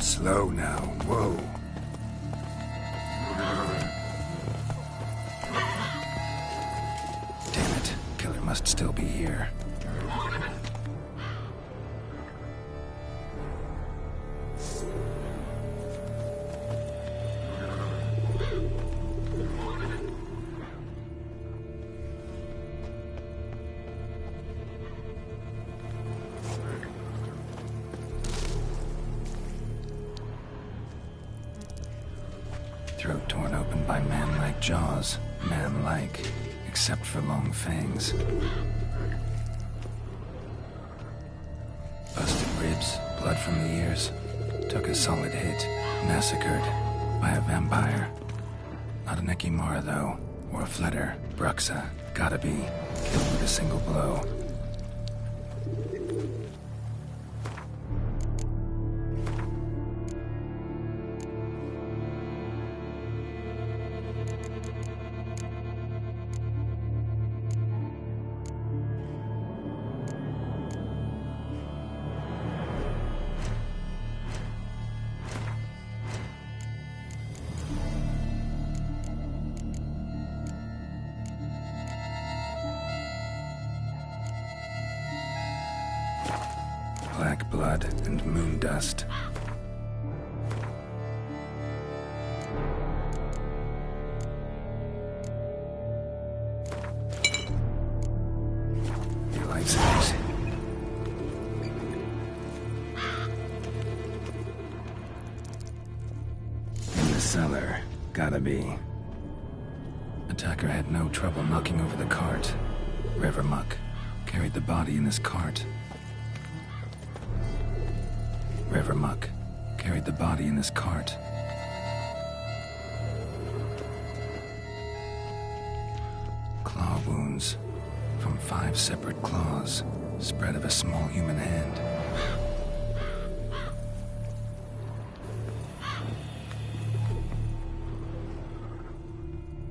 Slow now, whoa. Damn it, killer must still be here. Throat torn open by man-like jaws. Man-like, except for long fangs. Busted ribs, blood from the ears. Took a solid hit. Massacred by a vampire. Not an Ekimara, though, or a Fletter. Bruxa. Gotta be. Killed with a single blow. Black blood and moon dust. He likes it. In the cellar. Gotta be. Attacker had no trouble knocking over the cart. Revermuck carried the body in his cart. Revermuck carried the body in his cart. Claw wounds from 5 separate claws, spread of a small human hand.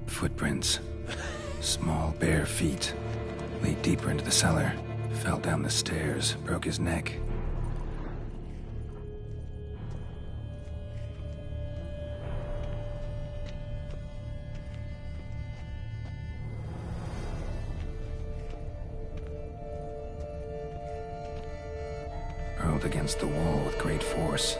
Footprints, small bare feet, lead deeper into the cellar, fell down the stairs, broke his neck. Hurled against the wall with great force.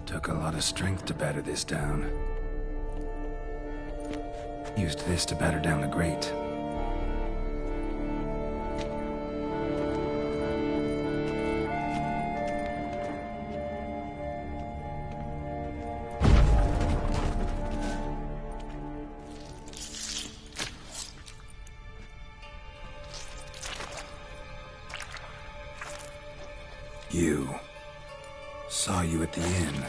Took a lot of strength to batter this down. Used this to batter down the grate. You. Saw you at the inn.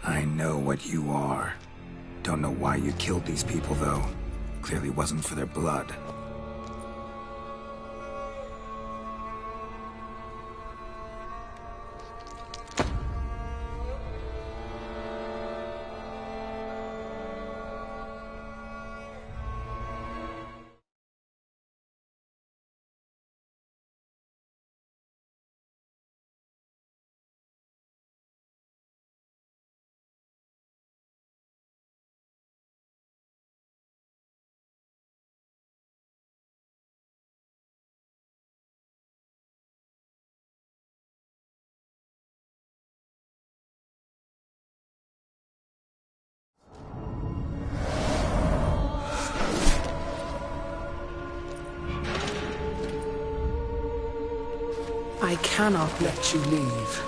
I know what you are. Don't know why you killed these people, though. Clearly wasn't for their blood. I cannot let you leave.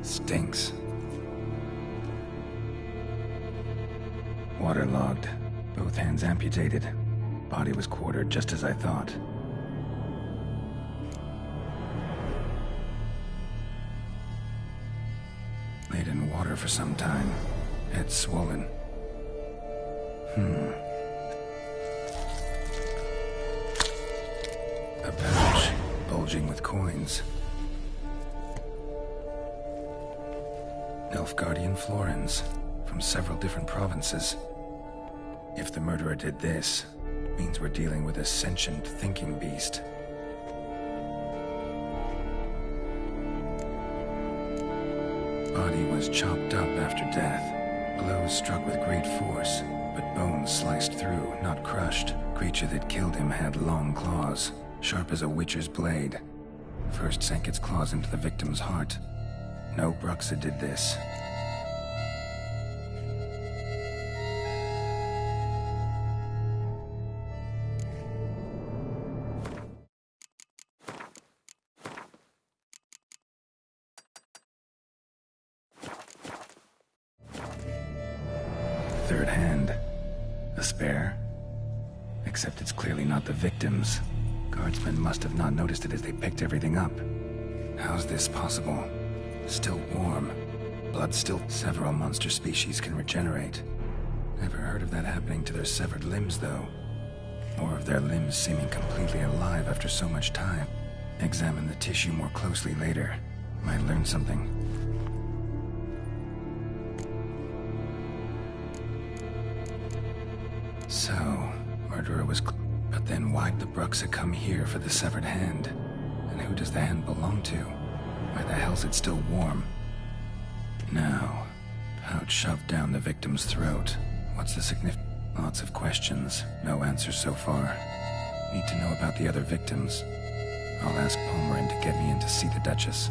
Stinks. Waterlogged. Both hands amputated. Body was quartered just as I thought. Laid in water for some time. Head swollen. A pouch bulging with coins. Nilfgaardian florins from several different provinces. If the murderer did this, means we're dealing with a sentient thinking beast. Body was chopped up after death. Blows struck with great force, but bones sliced through, not crushed. Creature that killed him had long claws, sharp as a witcher's blade. First sank its claws into the victim's heart. No Bruxa did this. Third hand. A spare. Except it's clearly not the victim's. Guardsmen must have not noticed it as they picked everything up. How's this possible? Still warm. Blood still. Several monster species can regenerate. Never heard of that happening to their severed limbs, though. Or of their limbs seeming completely alive after so much time. Examine the tissue more closely later. Might learn something. So, murderer was... But then why'd the Bruxa come here for the severed hand? And who does the hand belong to? Why the hell's it still warm? Now, pouch shoved down the victim's throat. What's the significance? Lots of questions, no answers so far. Need to know about the other victims. I'll ask Palmerin to get me in to see the Duchess.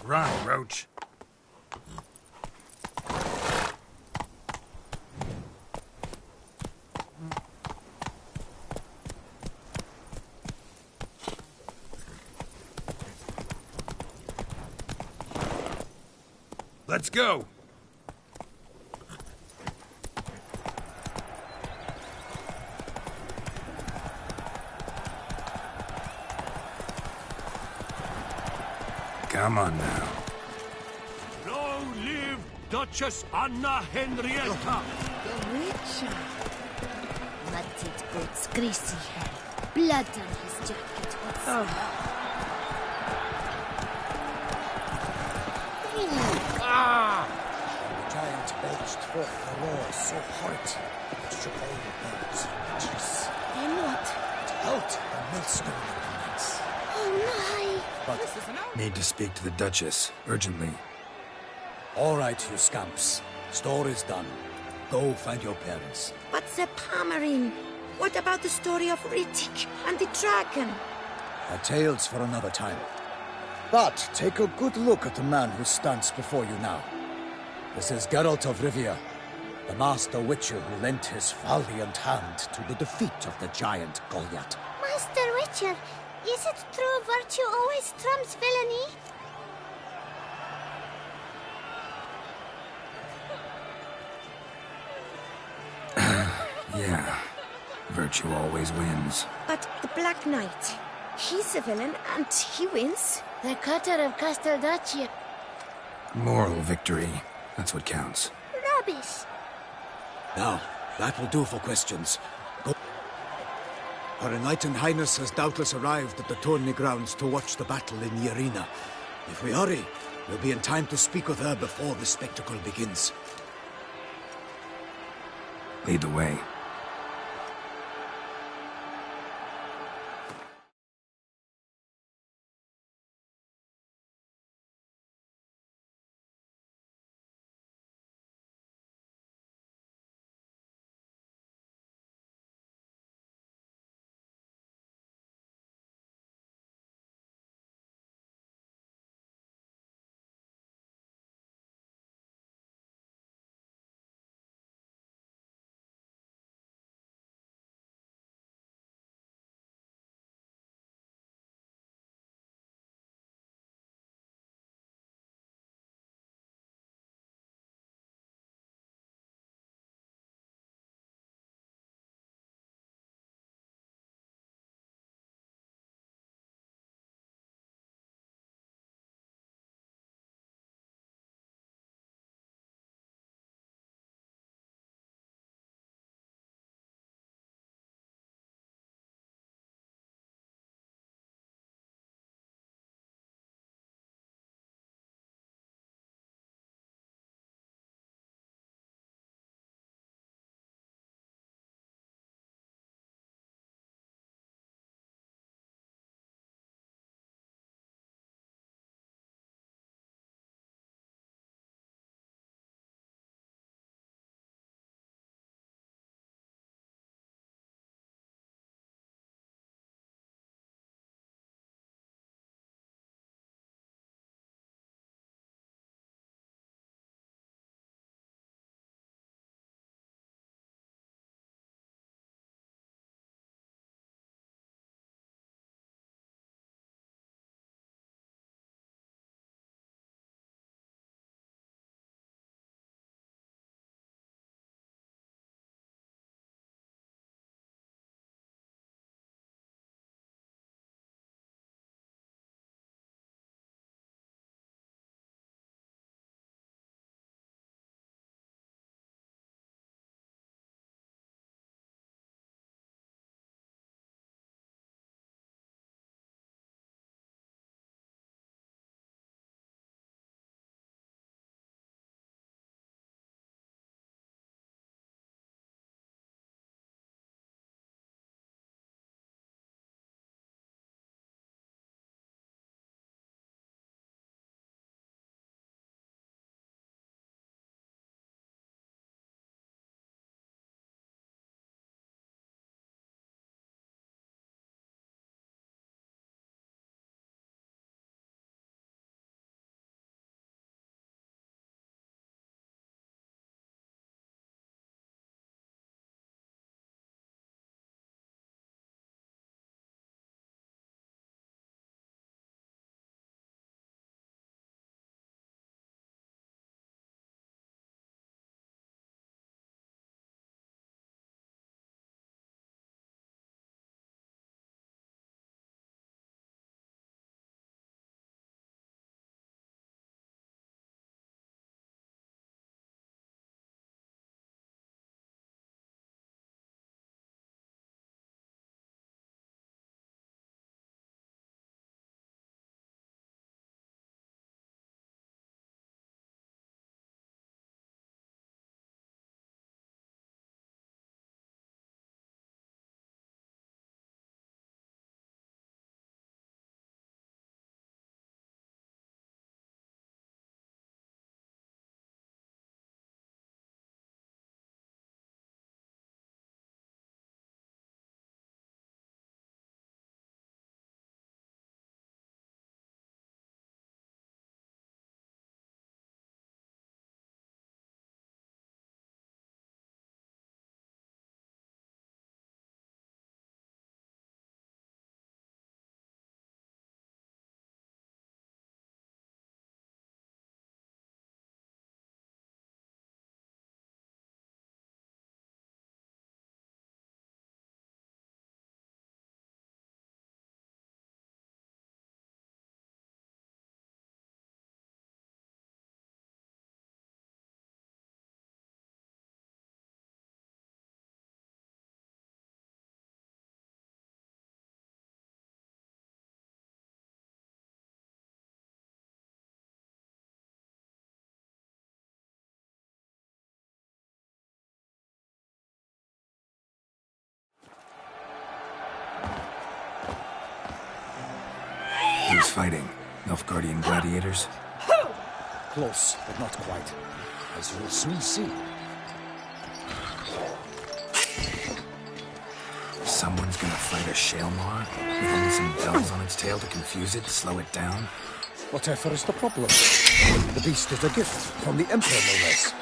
Run, Roach. Let's go! Come on now. Long live Duchess Anna Henrietta! The Witcher. Mutted goat's greasy hair. Blood on his jacket. The giant belched forth a roar so hot it shook all the birds and trees. Then what? It out the millstone of the nights. Oh, But Need to speak to the Duchess, urgently. all right, you scamps. Story's done. Go find your parents. no. But the Pomerine. What about the story of Rittik and the dragon? Our tales for another time. But take a good look at the man who stands before you now. This is Geralt of Rivia, the master witcher who lent his valiant hand to the defeat of the giant Goliath. Master Witcher, is it true virtue always trumps villainy? Yeah. Virtue always wins. But the Black Knight, he's a villain and he wins. The cutter of Casteldaccia. Moral victory. That's what counts. Rubbish. Now, that will do for questions. Go. Her Enlightened Highness has doubtless arrived at the tourney grounds to watch the battle in the arena. If we hurry, we'll be in time to speak with her before the spectacle begins. Lead the way. Who's fighting? Nilfgaardian gladiators? Close, but not quite. As you will soon see. Someone's gonna fight a Shaelmar with only some bells on its tail to confuse it, slow it down? Whatever is the problem? The beast is a gift from the Emperor, no less.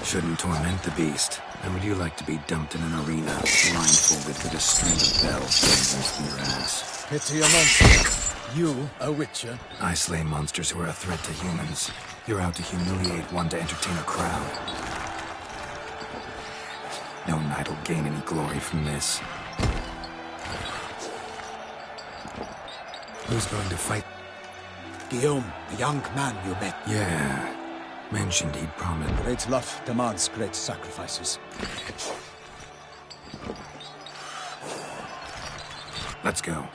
Shouldn't torment the beast. Then would you like to be dumped in an arena, blindfolded with a string of bells against your ass? Pity a monster. You, a witcher? I slay monsters who are a threat to humans. You're out to humiliate one to entertain a crowd. No knight will gain any glory from this. Who's going to fight? Guillaume, the young man you met. Yeah. Mentioned he'd promised. Great love demands great sacrifices. Let's go.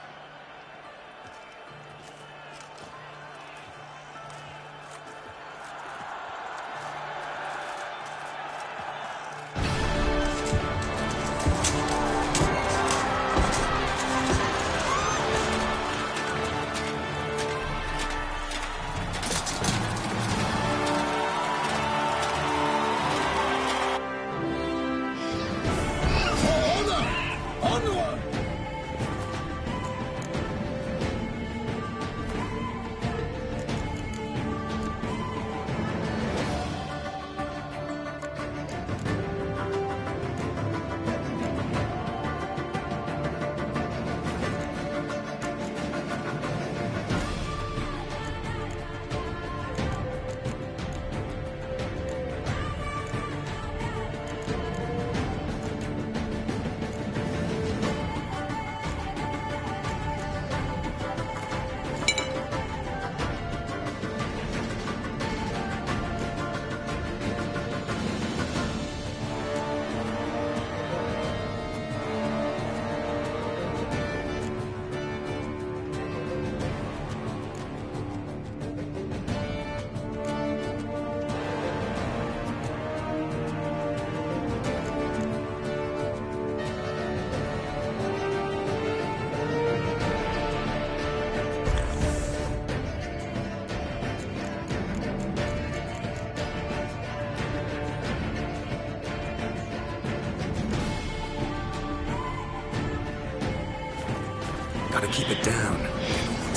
Gotta keep it down.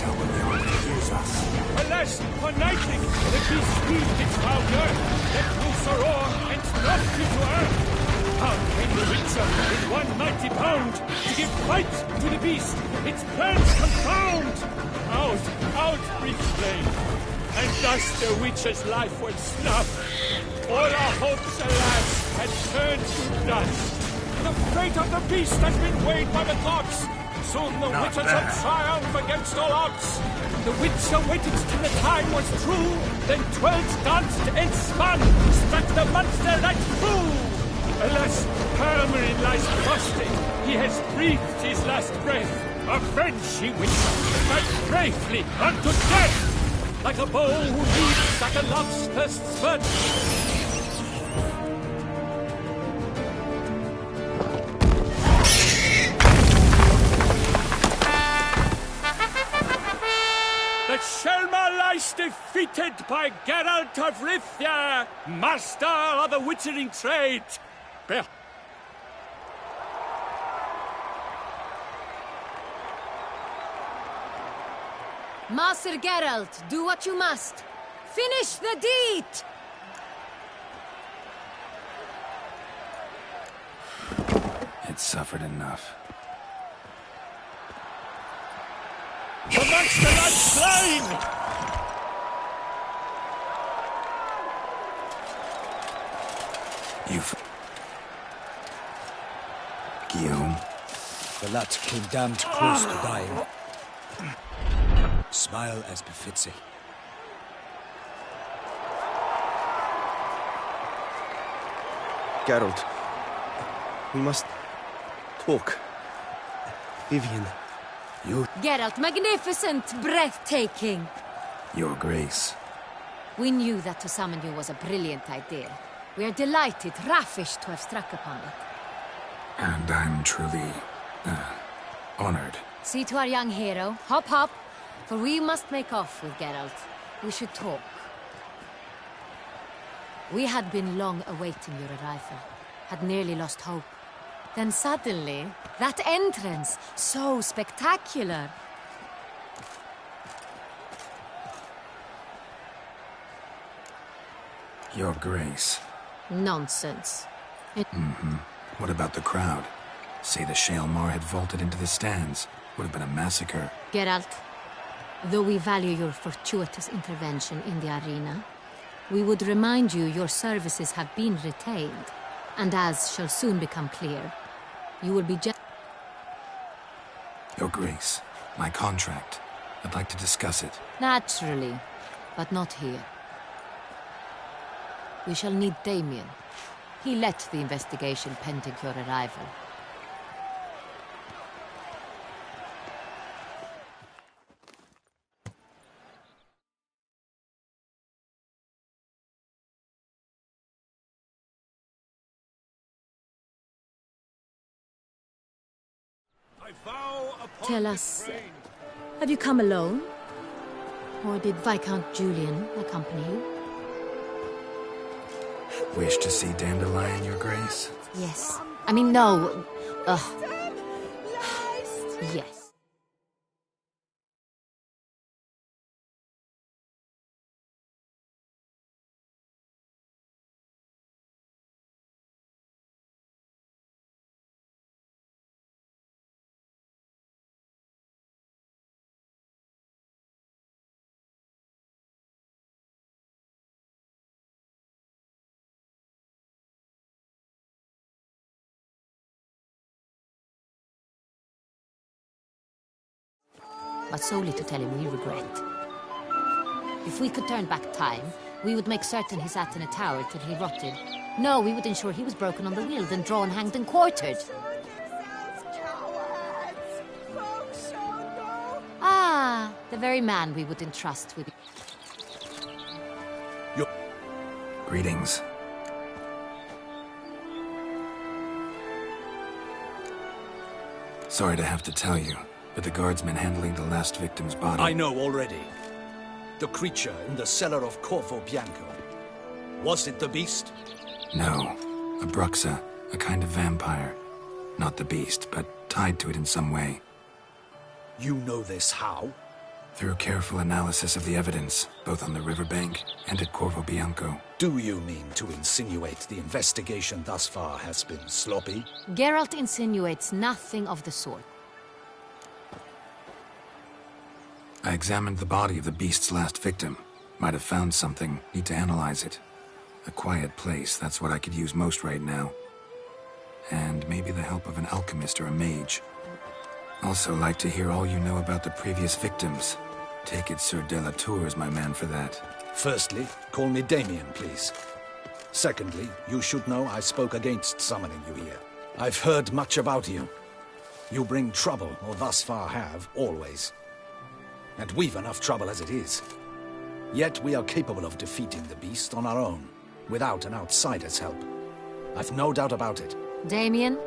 Tell when the army hears us. Alas, for nightly, the beast heaved its foul earth, let loose a roar, and dropped it to earth. Out came the Witcher with one mighty bound to give fight to the beast, its plans confound. Out breathed flame, and thus the Witcher's life was snuffed. All our hopes, alas, had turned to dust. The fate of the beast has been weighed by the gods. Soon the Witcher shall triumph against all odds. The Witcher waited till the time was true, then twirled, danced, and spun, struck the monster right through. Alas, Hermerin lies frosting. He has breathed his last breath. Avenge, ye Witcher, fight bravely unto death, like a bow who leaps like a love's first spurt. Shaelmar lies defeated by Geralt of Rivia, master of the witchering trade. Master Geralt, do what you must. Finish the deed! It's suffered enough. The monster lies slain! Guillaume? The lad came damned close to dying. Smile as befits it. Geralt, we must talk. Vivian. You... Geralt, magnificent, breathtaking. Your Grace. We knew that to summon you was a brilliant idea. We are delighted, ravished to have struck upon it. And I'm truly, honored. See to our young hero. Hop, hop. For we must make off with Geralt. We should talk. We had been long awaiting your arrival. Had nearly lost hope. Then suddenly, that entrance, so spectacular. Your Grace. Nonsense. What about the crowd? Say the Shaelmar had vaulted into the stands. Would have been a massacre. Geralt, though we value your fortuitous intervention in the arena, we would remind you your services have been retained, and as shall soon become clear, you will be Your Grace, my contract. I'd like to discuss it. Naturally, but not here. We shall need Damien. He led the investigation pending your arrival. Tell us, have you come alone? Or did Viscount Julian accompany you? Wish to see Dandelion, Your Grace? Yes. I mean, no. Yes. But solely to tell him we regret. If we could turn back time, we would make certain he sat in a tower till he rotted. No, we would ensure he was broken on the wheel, then drawn, hanged, and quartered. Ah, the very man we would entrust with. Greetings. Sorry to have to tell you, but the guardsmen handling the last victim's body... I know already. The creature in the cellar of Corvo Bianco. Was it the beast? No. A bruxa, a kind of vampire. Not the beast, but tied to it in some way. You know this how? Through careful analysis of the evidence, both on the riverbank and at Corvo Bianco. Do you mean to insinuate the investigation thus far has been sloppy? Geralt insinuates nothing of the sort. I examined the body of the beast's last victim. Might have found something. Need to analyze it. A quiet place, that's what I could use most right now. And maybe the help of an alchemist or a mage. Also like to hear all you know about the previous victims. Take it Sir de la Tour is my man for that. Firstly, call me Damien, please. Secondly, you should know I spoke against summoning you here. I've heard much about you. You bring trouble, or thus far have, always. And we've enough trouble as it is. Yet we are capable of defeating the beast on our own, without an outsider's help. I've no doubt about it. Damien,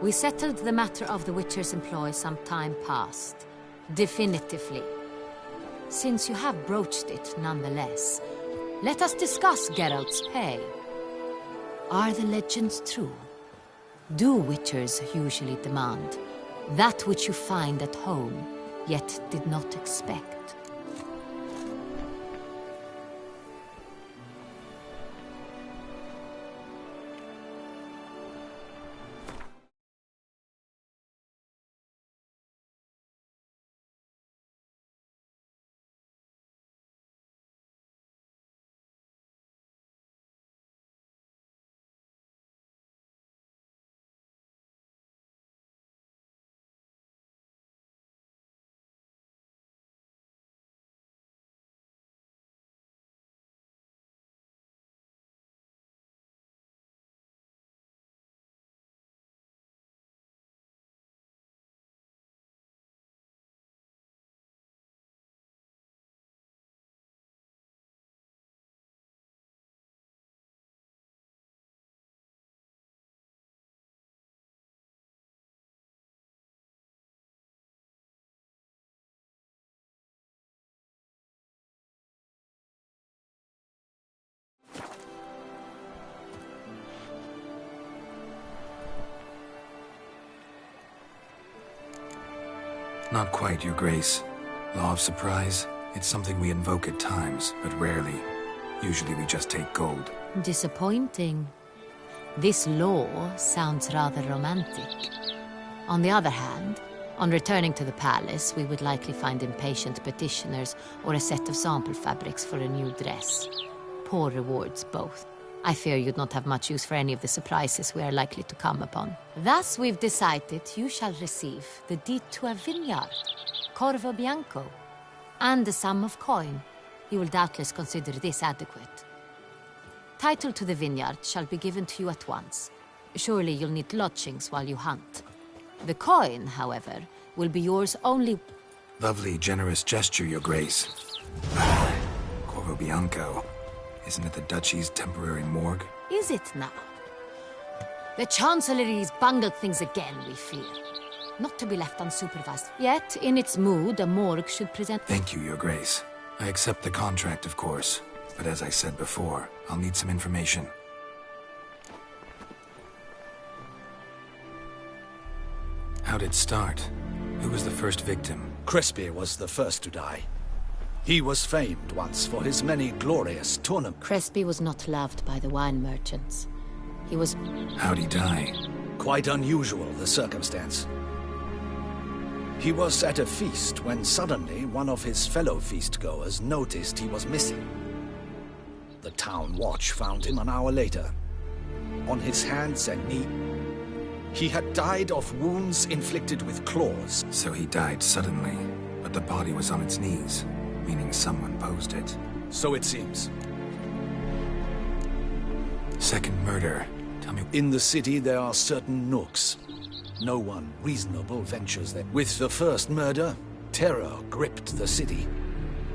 we settled the matter of the Witcher's employ some time past. Definitively. Since you have broached it nonetheless, let us discuss Geralt's pay. Are the legends true? Do Witchers usually demand that which you find at home, yet did not expect? Not quite, Your Grace. Law of surprise, it's something we invoke at times, but rarely. Usually we just take gold. Disappointing. This law sounds rather romantic. On the other hand, on returning to the palace, we would likely find impatient petitioners or a set of sample fabrics for a new dress. Poor rewards, both. I fear you'd not have much use for any of the surprises we are likely to come upon. Thus, we've decided you shall receive the deed to a vineyard, Corvo Bianco, and the sum of coin. You will doubtless consider this adequate. Title to the vineyard shall be given to you at once. Surely you'll need lodgings while you hunt. The coin, however, will be yours only... Lovely, generous gesture, Your Grace. Corvo Bianco. Isn't it the Duchy's temporary morgue? Is it now? The Chancellery's bungled things again, we fear. Not to be left unsupervised. Yet, in its mood, a morgue should present... Thank you, Your Grace. I accept the contract, of course. But as I said before, I'll need some information. How'd it start? Who was the first victim? Crespi was the first to die. He was famed once for his many glorious tournaments. Crespi was not loved by the wine merchants. He was... How'd he die? Quite unusual, the circumstance. He was at a feast when suddenly one of his fellow feast-goers noticed he was missing. The town watch found him an hour later. On his hands and knees, he had died of wounds inflicted with claws. So he died suddenly, but the body was on its knees, meaning someone posed it. So it seems. Second murder. Tell me... In the city there are certain nooks. No one reasonable ventures there. With the first murder, terror gripped the city.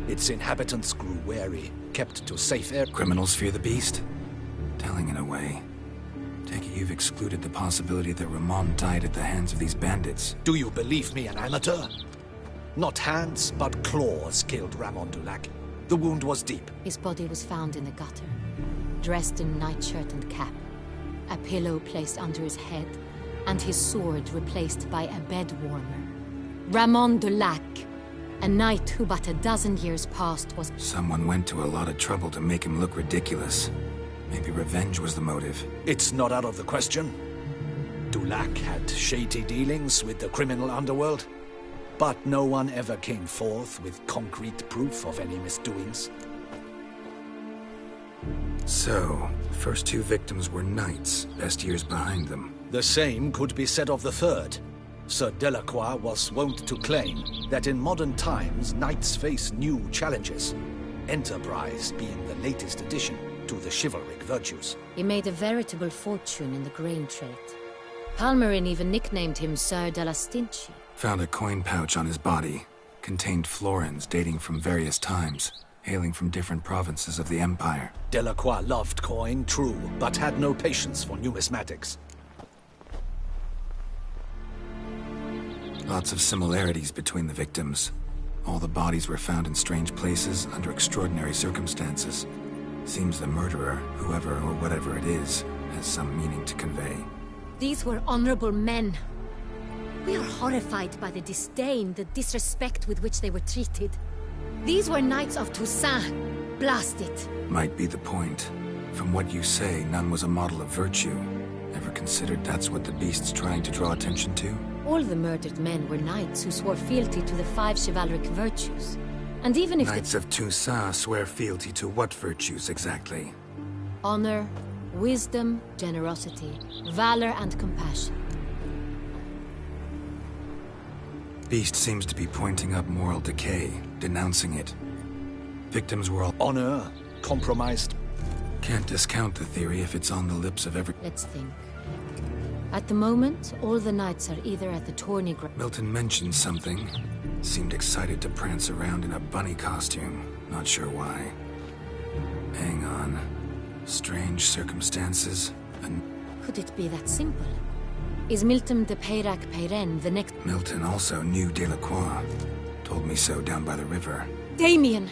Its inhabitants grew wary, kept to safe air. Criminals fear the beast? Telling in a way. Take it you've excluded the possibility that Ramon died at the hands of these bandits. Do you believe me an amateur? Not hands, but claws killed Ramon Dulac. The wound was deep. His body was found in the gutter, dressed in nightshirt and cap, a pillow placed under his head, and his sword replaced by a bed warmer. Ramon Dulac, a knight who but a dozen years past was... Someone went to a lot of trouble to make him look ridiculous. Maybe revenge was the motive. It's not out of the question. Dulac had shady dealings with the criminal underworld, but no one ever came forth with concrete proof of any misdoings. So, the first two victims were knights, best years behind them. The same could be said of the third. Sir Delacroix was wont to claim that in modern times, knights face new challenges, enterprise being the latest addition to the chivalric virtues. He made a veritable fortune in the grain trade. Palmerin even nicknamed him Sir della Stinci. Found a coin pouch on his body. Contained florins dating from various times, hailing from different provinces of the Empire. Delacroix loved coin, true, but had no patience for numismatics. Lots of similarities between the victims. All the bodies were found in strange places under extraordinary circumstances. Seems the murderer, whoever or whatever it is, has some meaning to convey. These were honorable men. We are horrified by the disdain, the disrespect with which they were treated. These were knights of Toussaint. Blast it. Might be the point. From what you say, none was a model of virtue. Ever considered that's what the beast's trying to draw attention to? All the murdered men were knights who swore fealty to the 5 chivalric virtues. And even if Knights of Toussaint swear fealty to what virtues exactly? honor, wisdom, generosity, valor, and compassion. Beast seems to be pointing up moral decay, denouncing it. Victims were all Honor, compromised. Can't discount the theory if it's on the lips of every... Let's think. At the moment, all the knights are either at the tourney ground. Milton mentioned something. Seemed excited to prance around in a bunny costume. Not sure why. Hang on. Strange circumstances. And Could it be that simple? Is Milton de Peyrac Peyren the next... Milton also knew Delacroix. Told me so down by the river. Damien!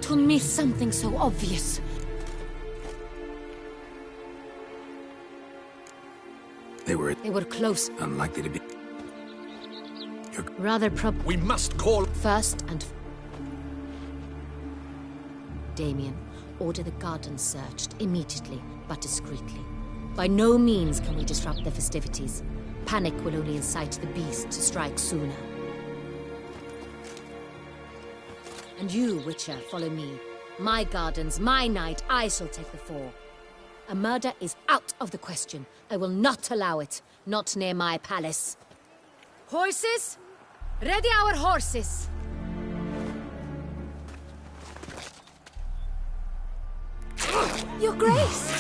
To miss something so obvious. They were They were close. unlikely to be... Rather We must call... First and... Damien, order the gardens searched immediately, but discreetly. By no means can we disrupt the festivities. Panic will only incite the beast to strike sooner. And you, Witcher, follow me. My gardens, my night, I shall take the fall. A murder is out of the question. I will not allow it. Not near my palace. Horses? Ready our horses! Your Grace!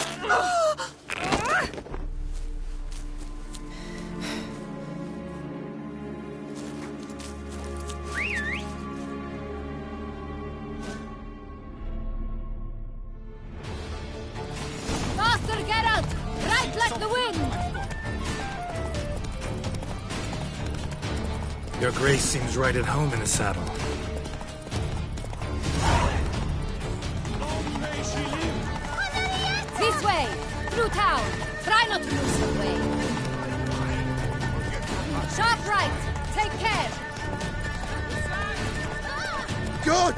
Faster, Geralt! Right like the wind! Your Grace seems right at home in the saddle. This way! Through town! Try not to lose your way! Sharp right! Take care! Good!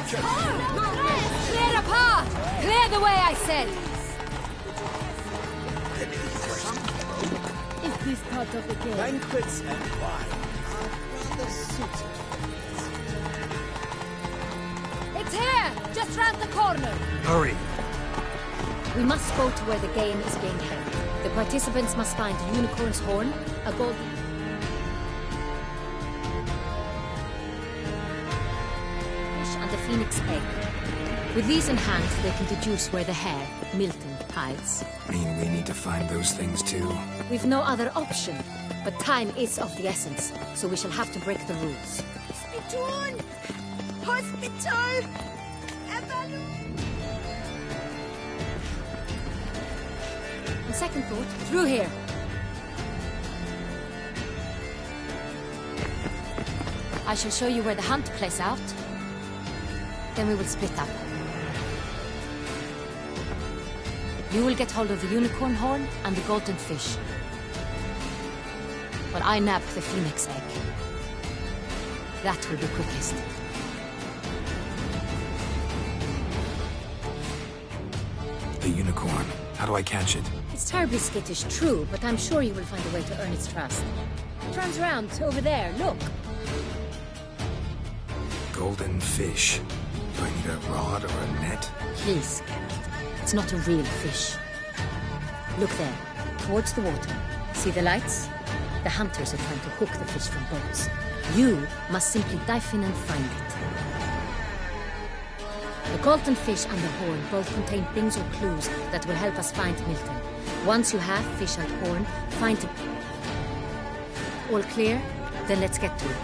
Clear a path! Clear the way, I said! Is this part of the game? Banquets and wine are rather suited. It's here! Just round the corner! Hurry! We must go to where the game is being held. The participants must find a unicorn's horn, a golden... fish and a phoenix egg. With these in hand, they can deduce where the hare, Milton, hides. Mean we need to find those things too? We've no other option. But time is of the essence, so we shall have to break the rules. Hospital! Hospital! On second thought, through here. I shall show you where the hunt plays out. Then we will split up. You will get hold of the unicorn horn and the golden fish. While I nab the phoenix egg. That will be quickest. The unicorn. How do I catch it? It's terribly skittish, true, but I'm sure you will find a way to earn its trust. It runs around over there, look. Golden fish. Do I need a rod or a net? Please, Geralt. It's not a real fish. Look there, towards the water. See the lights? The hunters are trying to hook the fish from boats. You must simply dive in and find it. The golden fish and the horn both contain things or clues that will help us find Milton. Once you have fish and horn, find it. All clear? Then let's get to it.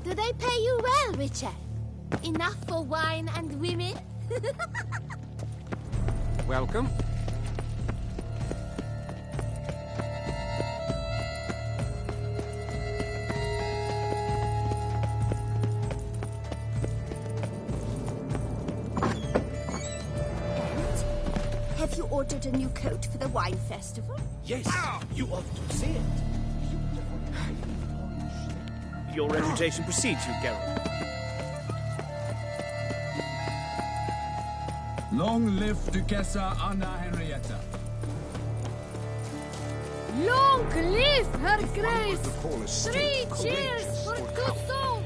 Do they pay you well, Richard? Enough for wine and women? Welcome. Have you ordered a new coat for the wine festival? Yes, you ought to see it. Your reputation precedes you, Geralt. Long live Duchessa Anna Henrietta. Long live her grace! 3 cheers for good soul!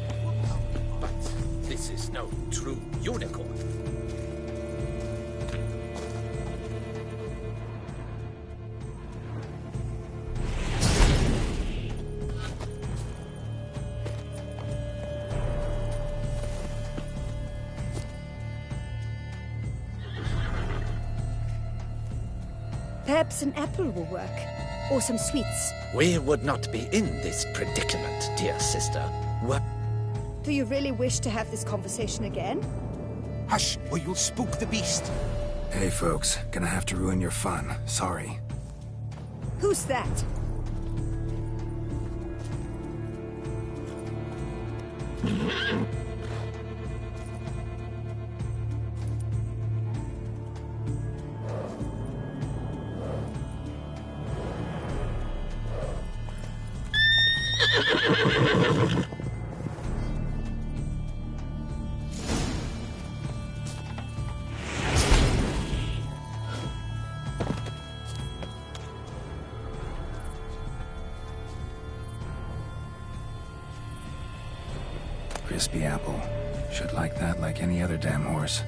But this is no true unicorn. Perhaps an apple will work. Or some sweets. We would not be in this predicament, dear sister. What? Do you really wish to have this conversation again? Hush, or you'll spook the beast. Hey folks, gonna have to ruin your fun. Sorry. Who's that? Crispy apple. Should like that like any other damn horse.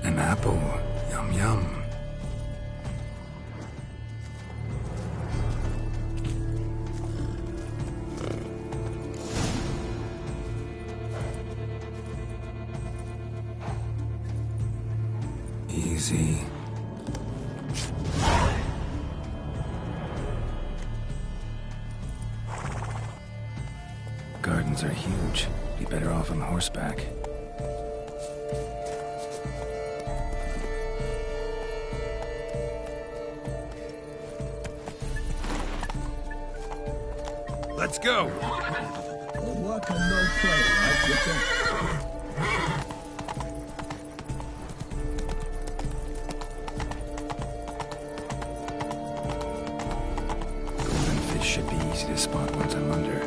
An apple. Yum yum. Easy. Gardens are huge. Be better off on horseback. Let's go! Work and no play, I protect. Golden fish should be easy to spot once I'm under.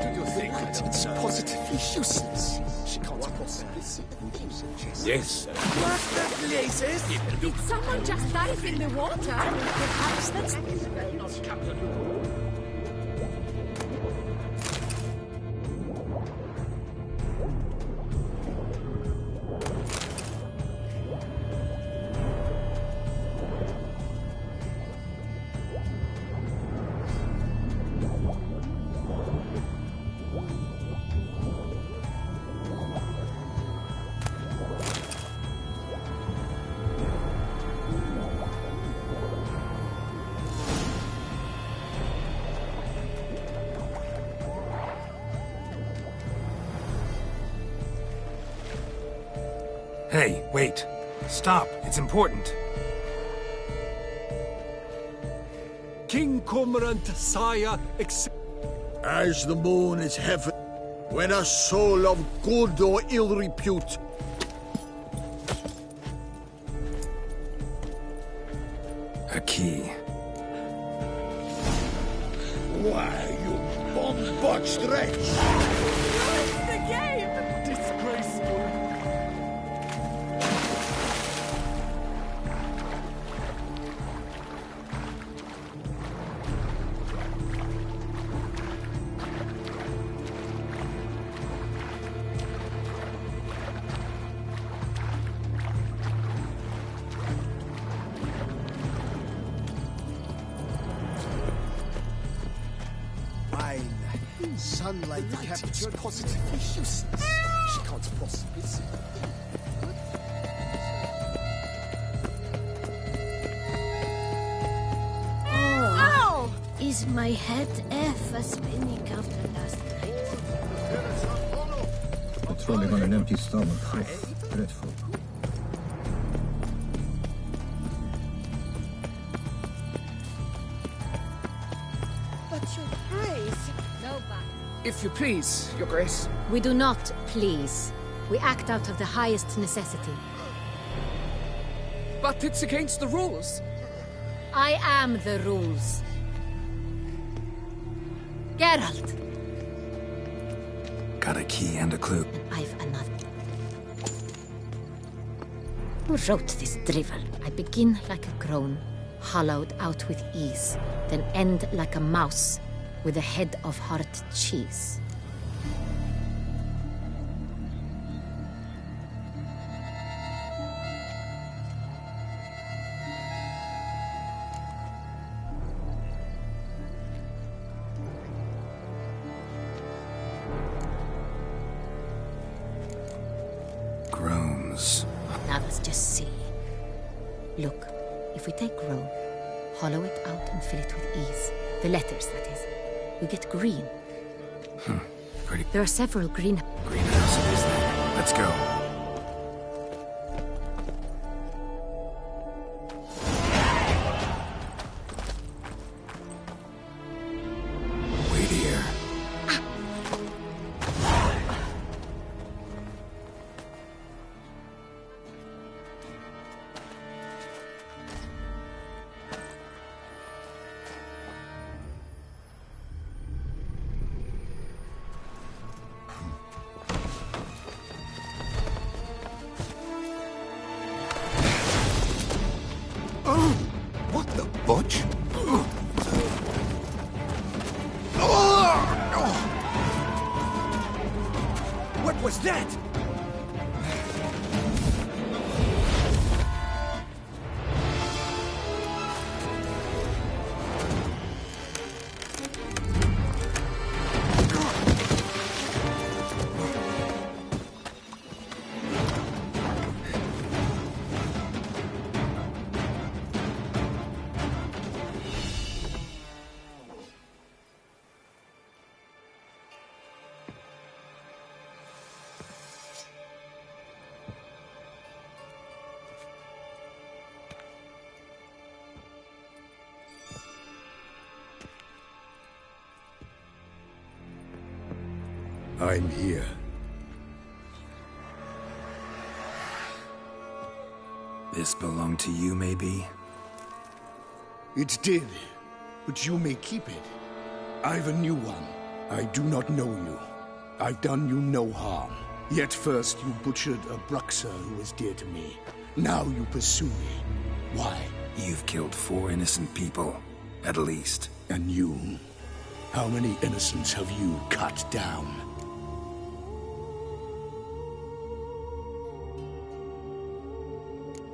Do you think that it's positively useless? She can't possibly see. Yes. Did someone just dive in the water? Perhaps that's... Hey, wait. Stop. It's important. King Cormorant, sire, As the moon is heaven, when a soul of good or ill repute A key. Why, you bomb-botched wretch! The game! Disgraceful. Sunlight captured positively useless. She can't possibly see. Oh! Is my head ever spinning after last night? Patrolling on an empty stomach. Oh, dreadful. But your grace... Nobody. If you please, Your Grace. We do not please. We act out of the highest necessity. But it's against the rules. I am the rules. Geralt! Got a key and a clue. I've another. Who wrote this drivel? I begin like a crone, hollowed out with ease, then end like a mouse with a head of hard cheese. Groans. Now let's just see. Look, if we take Rome, hollow it out and fill it with ease, the letters, that is, we get green. Pretty. There are several greenhouses there. Let's go. Wait here. What the butch? What was that? I'm here. This belonged to you, maybe? It did, but you may keep it. I've a new one. I do not know you. I've done you no harm. Yet first you butchered a Bruxa who was dear to me. Now you pursue me. Why? You've killed 4 innocent people, at least. And you? How many innocents have you cut down?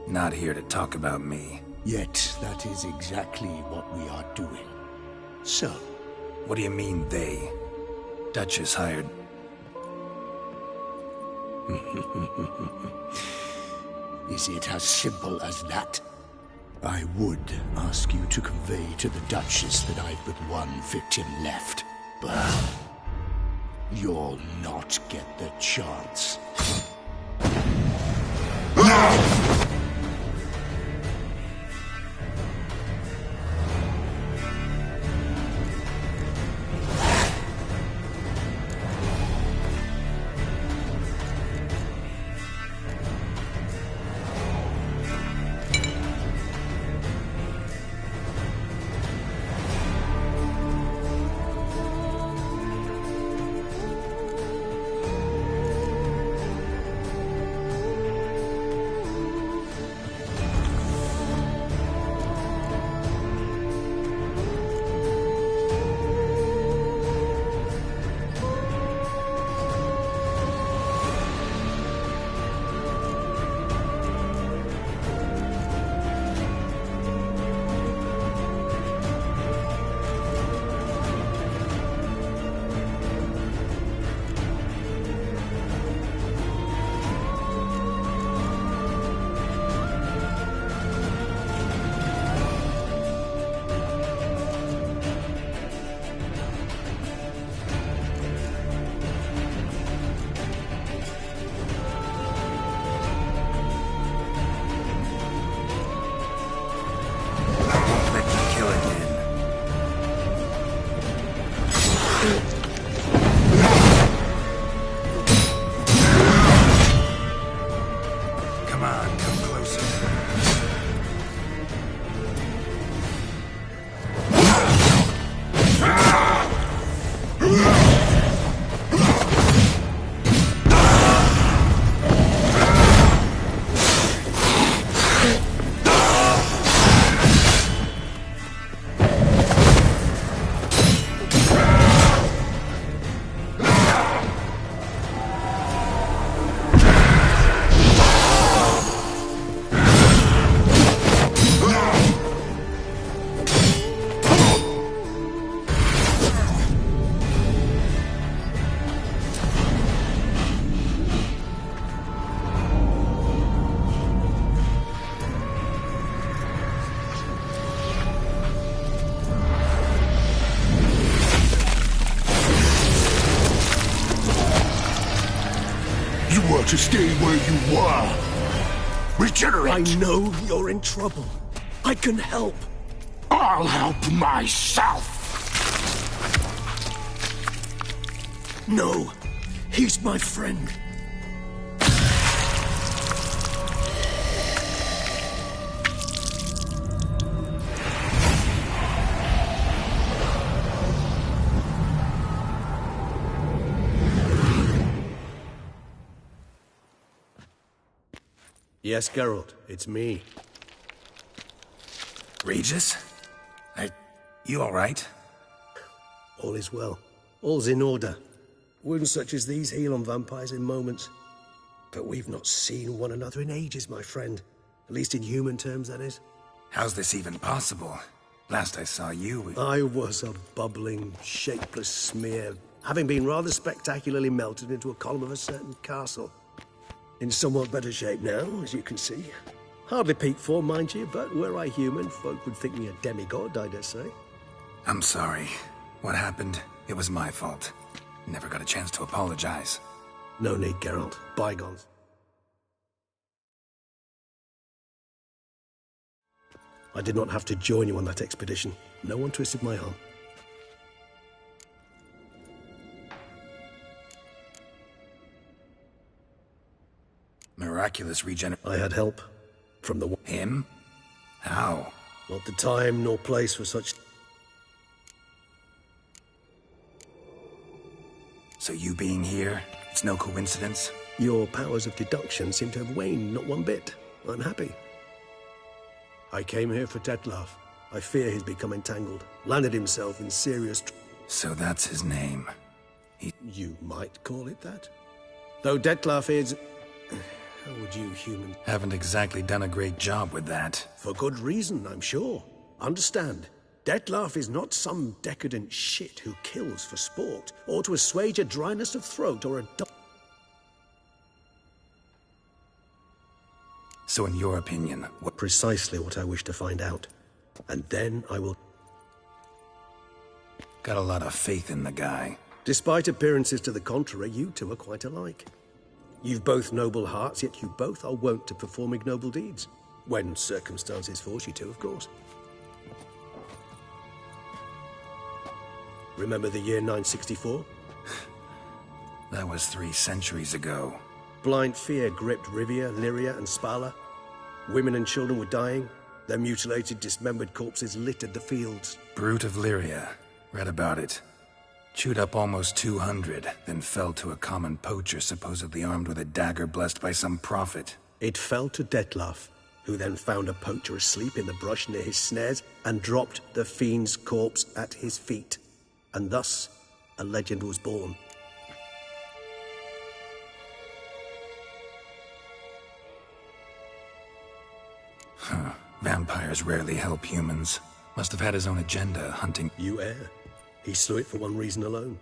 Not here to talk about me. Yet that is exactly what we are doing. So? What do you mean, they? Duchess hired... Is it as simple as that? I would ask you to convey to the Duchess that I've but one victim left, but you'll not get the chance. You were to stay where you were. Regenerate! I know you're in trouble. I can help. I'll help myself! No, he's my friend. Yes, Geralt, it's me. Regis? You all right? All is well. All's in order. Wounds such as these heal on vampires in moments. But we've not seen one another in ages, my friend. At least in human terms, that is. How's this even possible? Last I saw you... I was a bubbling, shapeless smear, having been rather spectacularly melted into a column of a certain castle. In somewhat better shape now, as you can see. Hardly peak form, mind you, but were I human, folk would think me a demigod, I dare say. I'm sorry. What happened? It was my fault. Never got a chance to apologize. No need, Geralt. Bygones. I did not have to join you on that expedition. No one twisted my arm. Miraculous I had help. From the... Him? How? Not the time nor place for such... So you being here, it's no coincidence? Your powers of deduction seem to have waned not one bit. I'm happy. I came here for Detlaf. I fear he's become entangled. Landed himself in serious... So that's his name. You might call it that. Though Detlaf is... How would you humans... Haven't exactly done a great job with that. For good reason, I'm sure. Understand, Detlaf is not some decadent shit who kills for sport, or to assuage a dryness of throat or a... So in your opinion, what... Precisely what I wish to find out. And then I will... Got a lot of faith in the guy. Despite appearances to the contrary, you two are quite alike. You've both noble hearts, yet you both are wont to perform ignoble deeds. When circumstances force you to, of course. Remember the year 964? That was 3 centuries ago. Blind fear gripped Rivia, Lyria, and Spala. Women and children were dying. Their mutilated, dismembered corpses littered the fields. Brute of Lyria. Read about it. Chewed up almost 200, then fell to a common poacher supposedly armed with a dagger blessed by some prophet. It fell to Detlaf, who then found a poacher asleep in the brush near his snares and dropped the fiend's corpse at his feet. And thus, a legend was born. Huh. Vampires rarely help humans. Must have had his own agenda, hunting. You err. He slew it for one reason alone.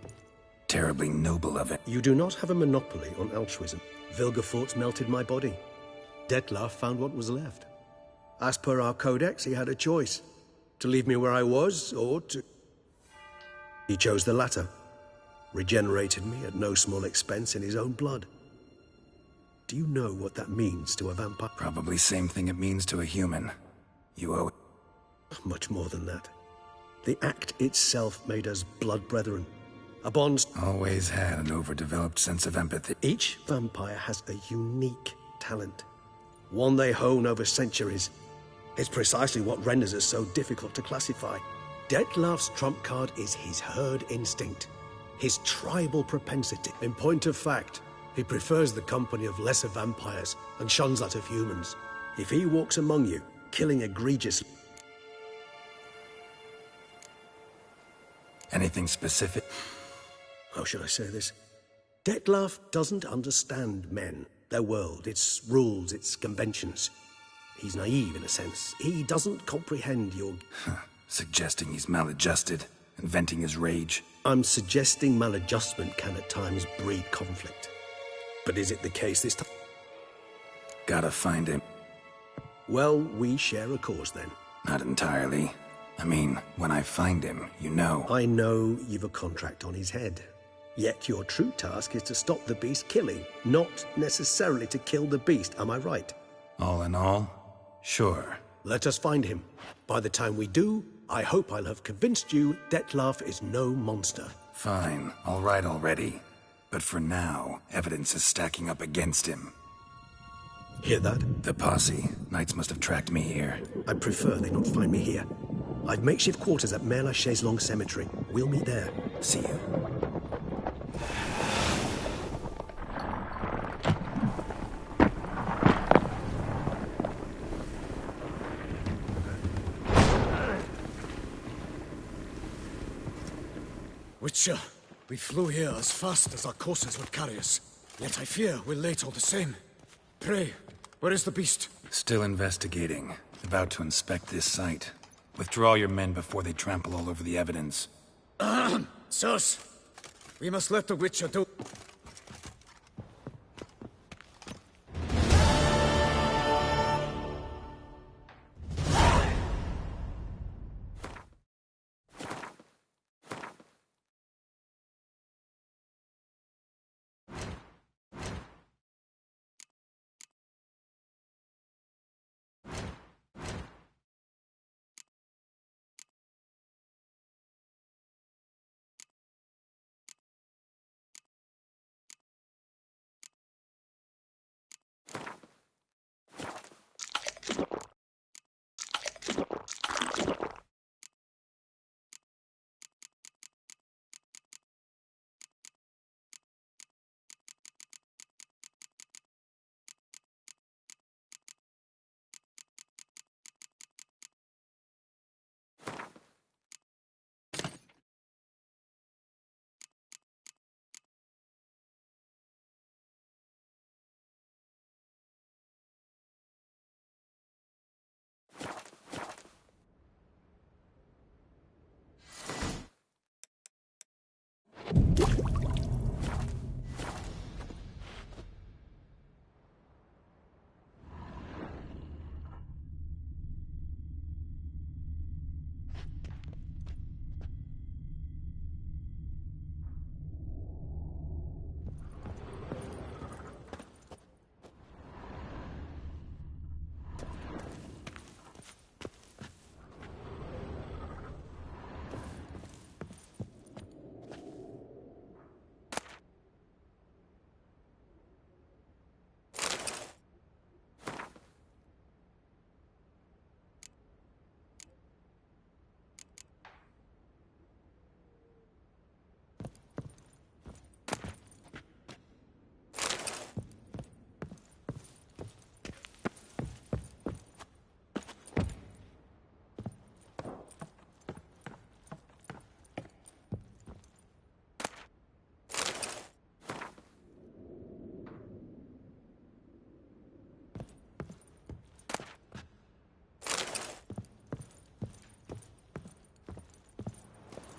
Terribly noble of it. You do not have a monopoly on altruism. Vilgefortz melted my body. Detlaf found what was left. As per our codex, he had a choice. To leave me where I was, or to... He chose the latter. Regenerated me at no small expense in his own blood. Do you know what that means to a vampire? Probably same thing it means to a human. You owe it. Much more than that. The act itself made us blood brethren. A bond... Always had an overdeveloped sense of empathy. Each vampire has a unique talent. One they hone over centuries. It's precisely what renders us so difficult to classify. Detlaf's trump card is his herd instinct. His tribal propensity. In point of fact, he prefers the company of lesser vampires and shuns that of humans. If he walks among you, killing egregiously... Anything specific? How should I say this? Detlaf doesn't understand men, their world, its rules, its conventions. He's naive in a sense. He doesn't comprehend your... Suggesting he's maladjusted and venting his rage. I'm suggesting maladjustment can at times breed conflict. But is it the case this time? Gotta find him. Well, we share a cause then. Not entirely. I mean, when I find him, you know. I know you've a contract on his head. Yet your true task is to stop the beast killing, not necessarily to kill the beast, am I right? All in all, sure. Let us find him. By the time we do, I hope I'll have convinced you Detlef is no monster. Fine, all right already. But for now, evidence is stacking up against him. Hear that? The posse. Knights must have tracked me here. I prefer they not find me here. I've makeshift quarters at Mère Lachaise Long Cemetery. We'll meet there. See you. Witcher, we flew here as fast as our courses would carry us. Yet I fear we're late all the same. Pray, where is the beast? Still investigating. About to inspect this site. Withdraw your men before they trample all over the evidence. Sirs, we must let the Witcher do...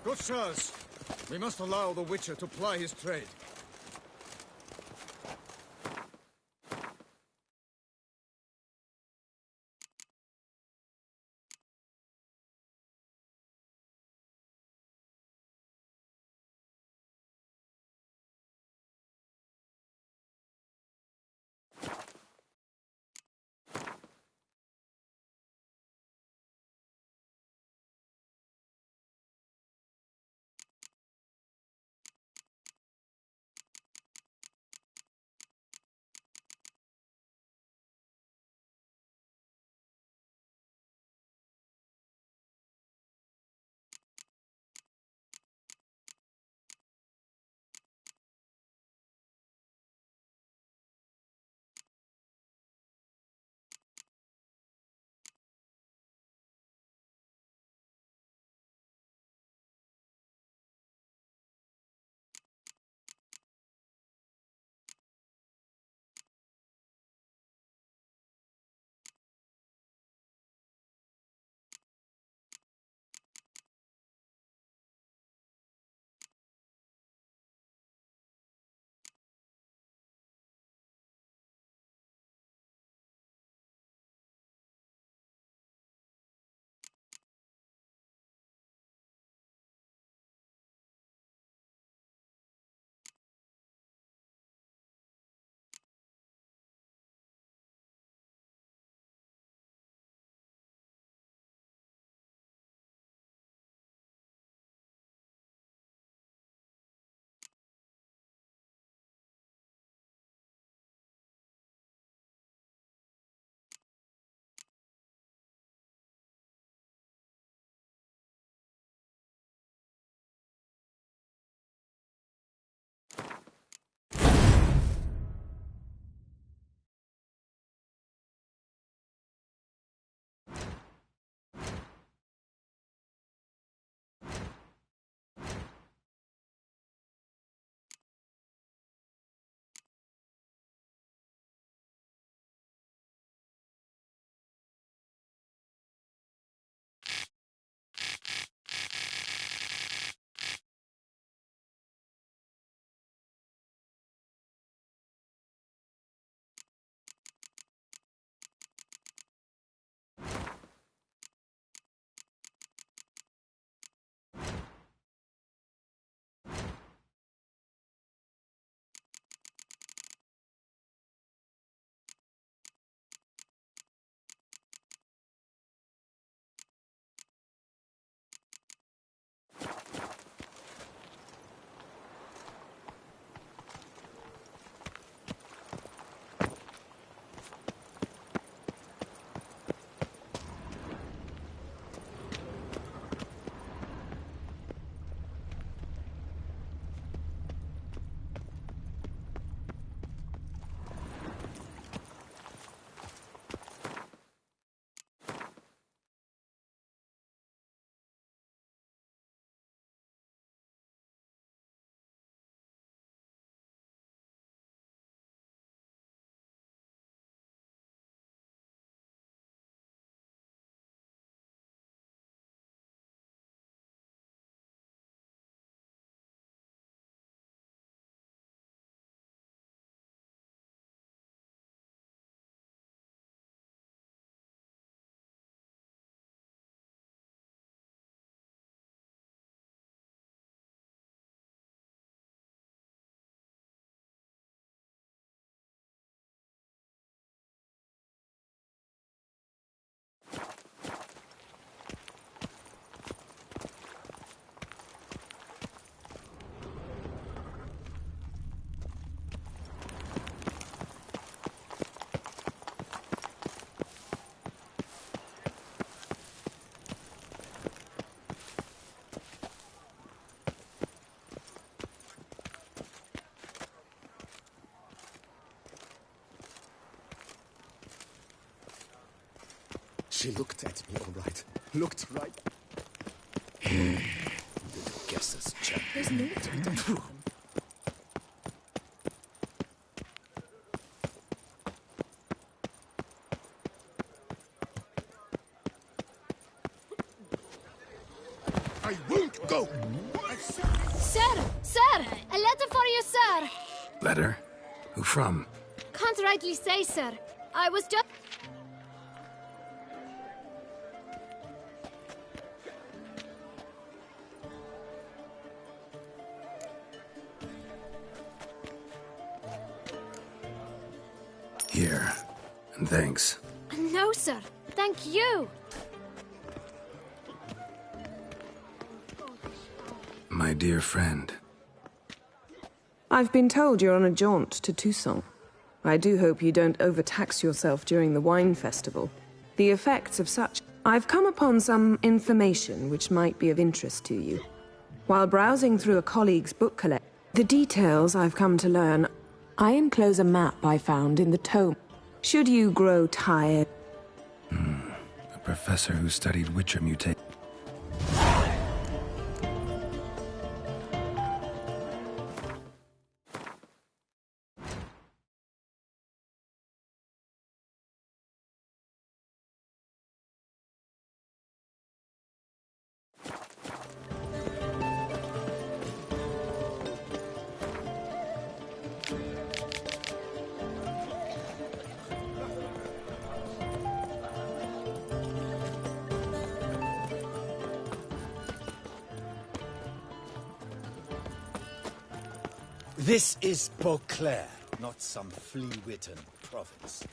Good sirs, we must allow the Witcher to ply his trade. She looked at me, all right. Looked right. Good guesses, chap. There's no to be done for them. I won't go! Sir! Sir! A letter for you, sir! Letter? Who from? Can't rightly say, sir. I was just... Here. And thanks. No, sir. Thank you. My dear friend. I've been told you're on a jaunt to Toussaint. I do hope you don't overtax yourself during the wine festival. The effects of such... I've come upon some information which might be of interest to you. While browsing through a colleague's book collection, the details I've come to learn... I enclose a map I found in the tome. Should you grow tired... A professor who studied Witcher mutate. This is Beauclair, not some flea-witten province.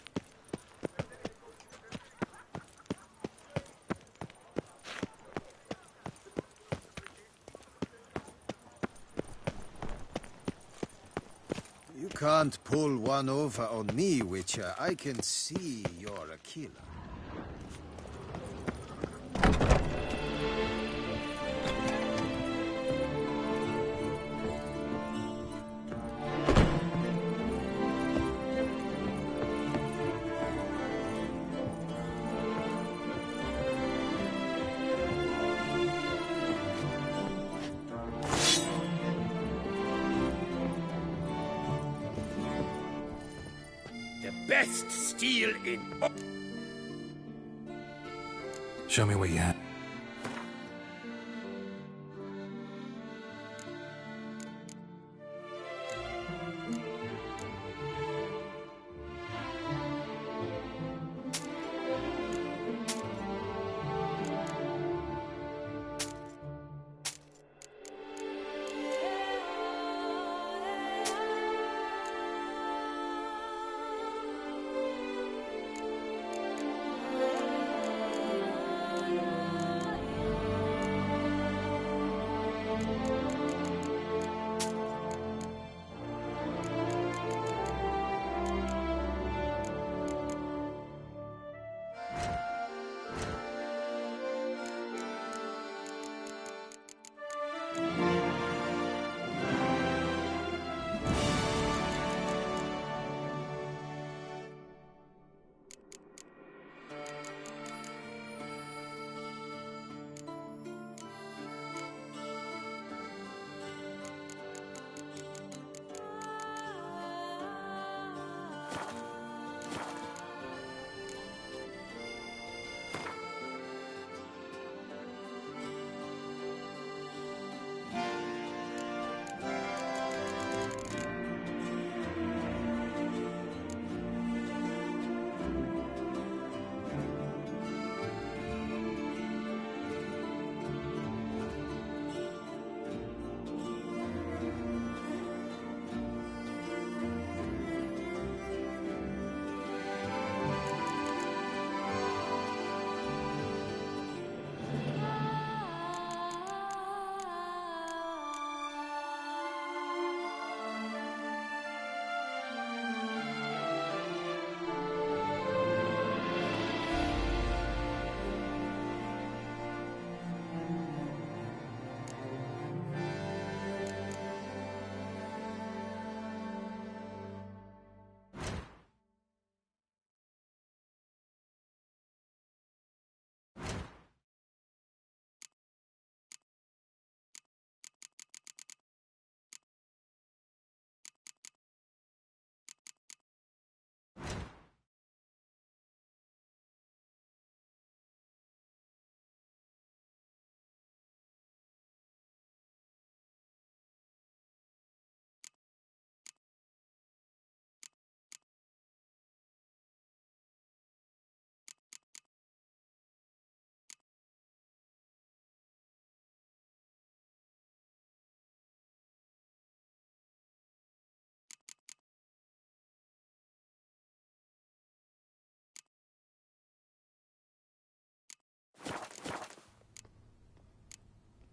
You can't pull one over on me, Witcher. I can see you're a killer. Best steel in... Show me what you have.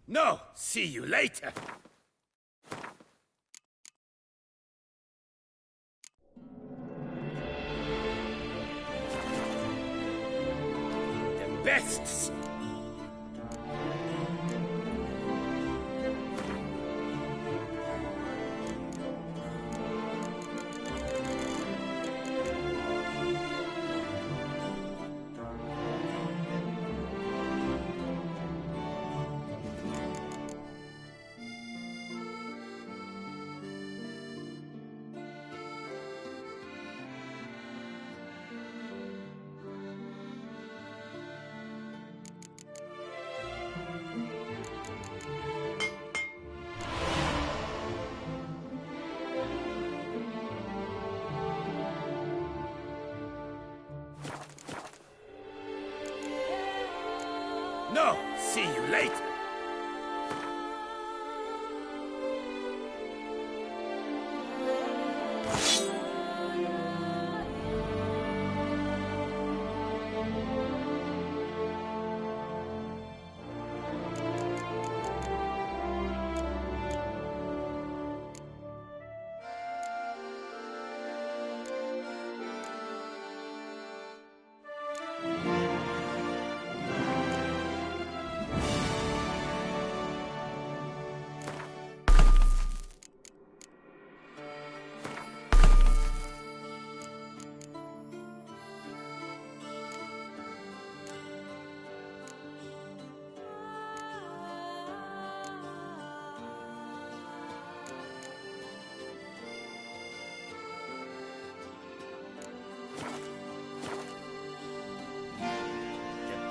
No, see you later. The best. No, see you later.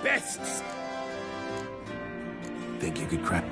Best. Think you could crack?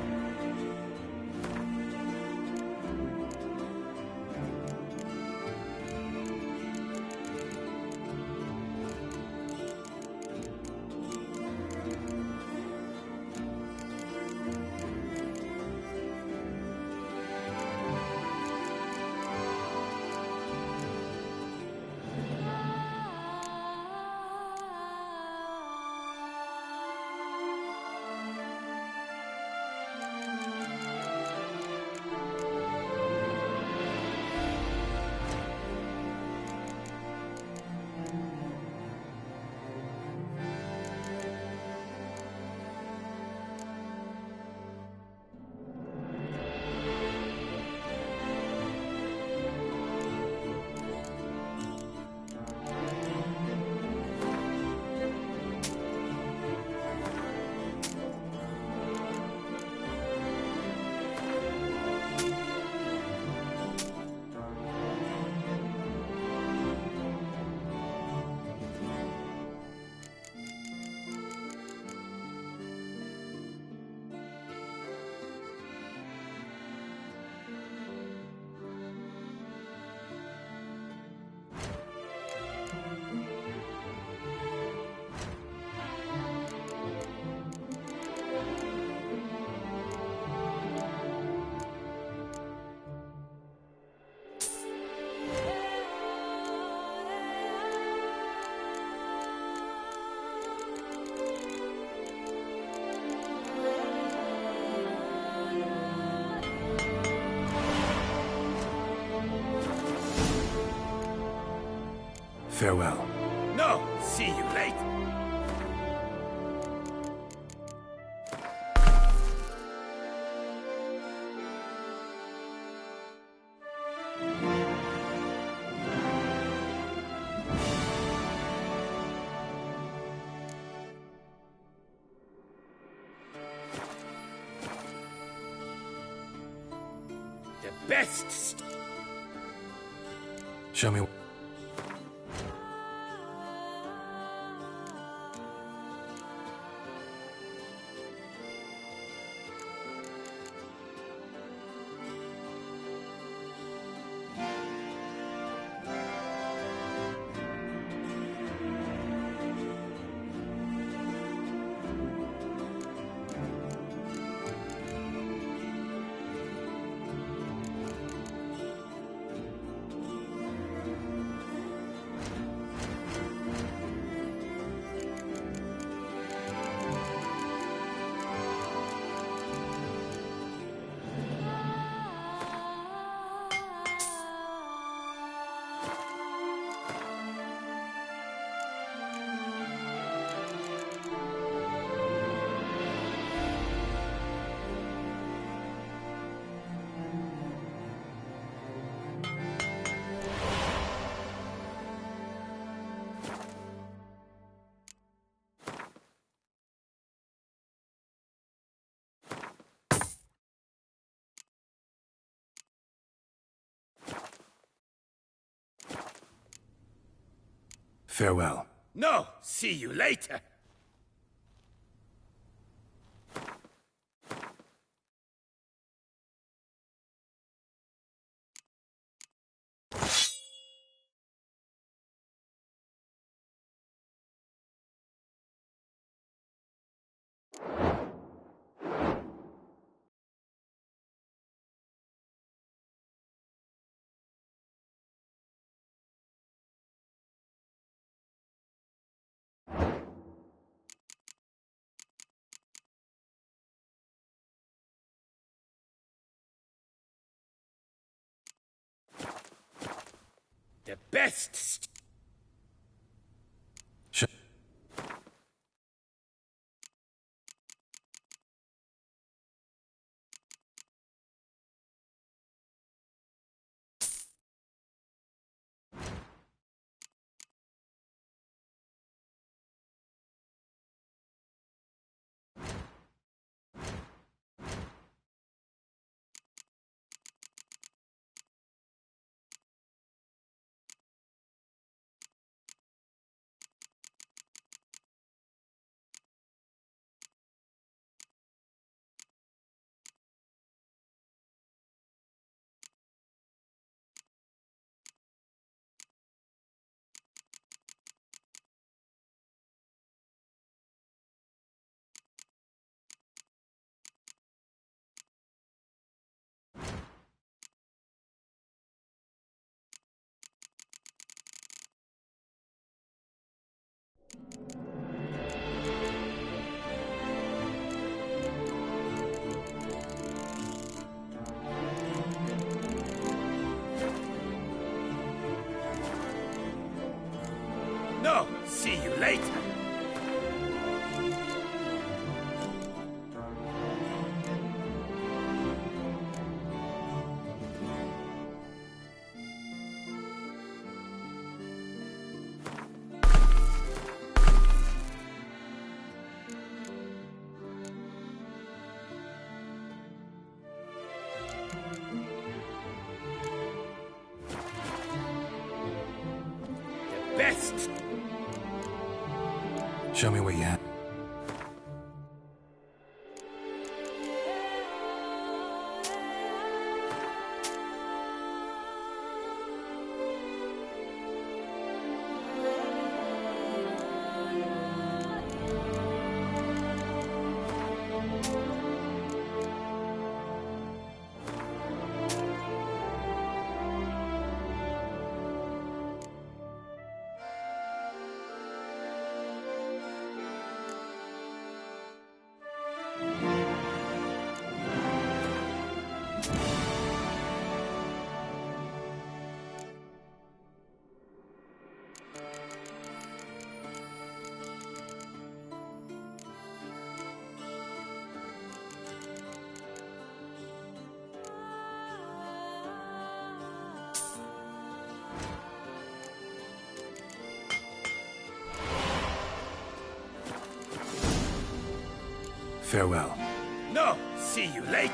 Farewell. No, see you later. The best. Show me. Farewell. No, see you later. The best. No, see you later. The best. Show me where you at. Farewell. No, see you later.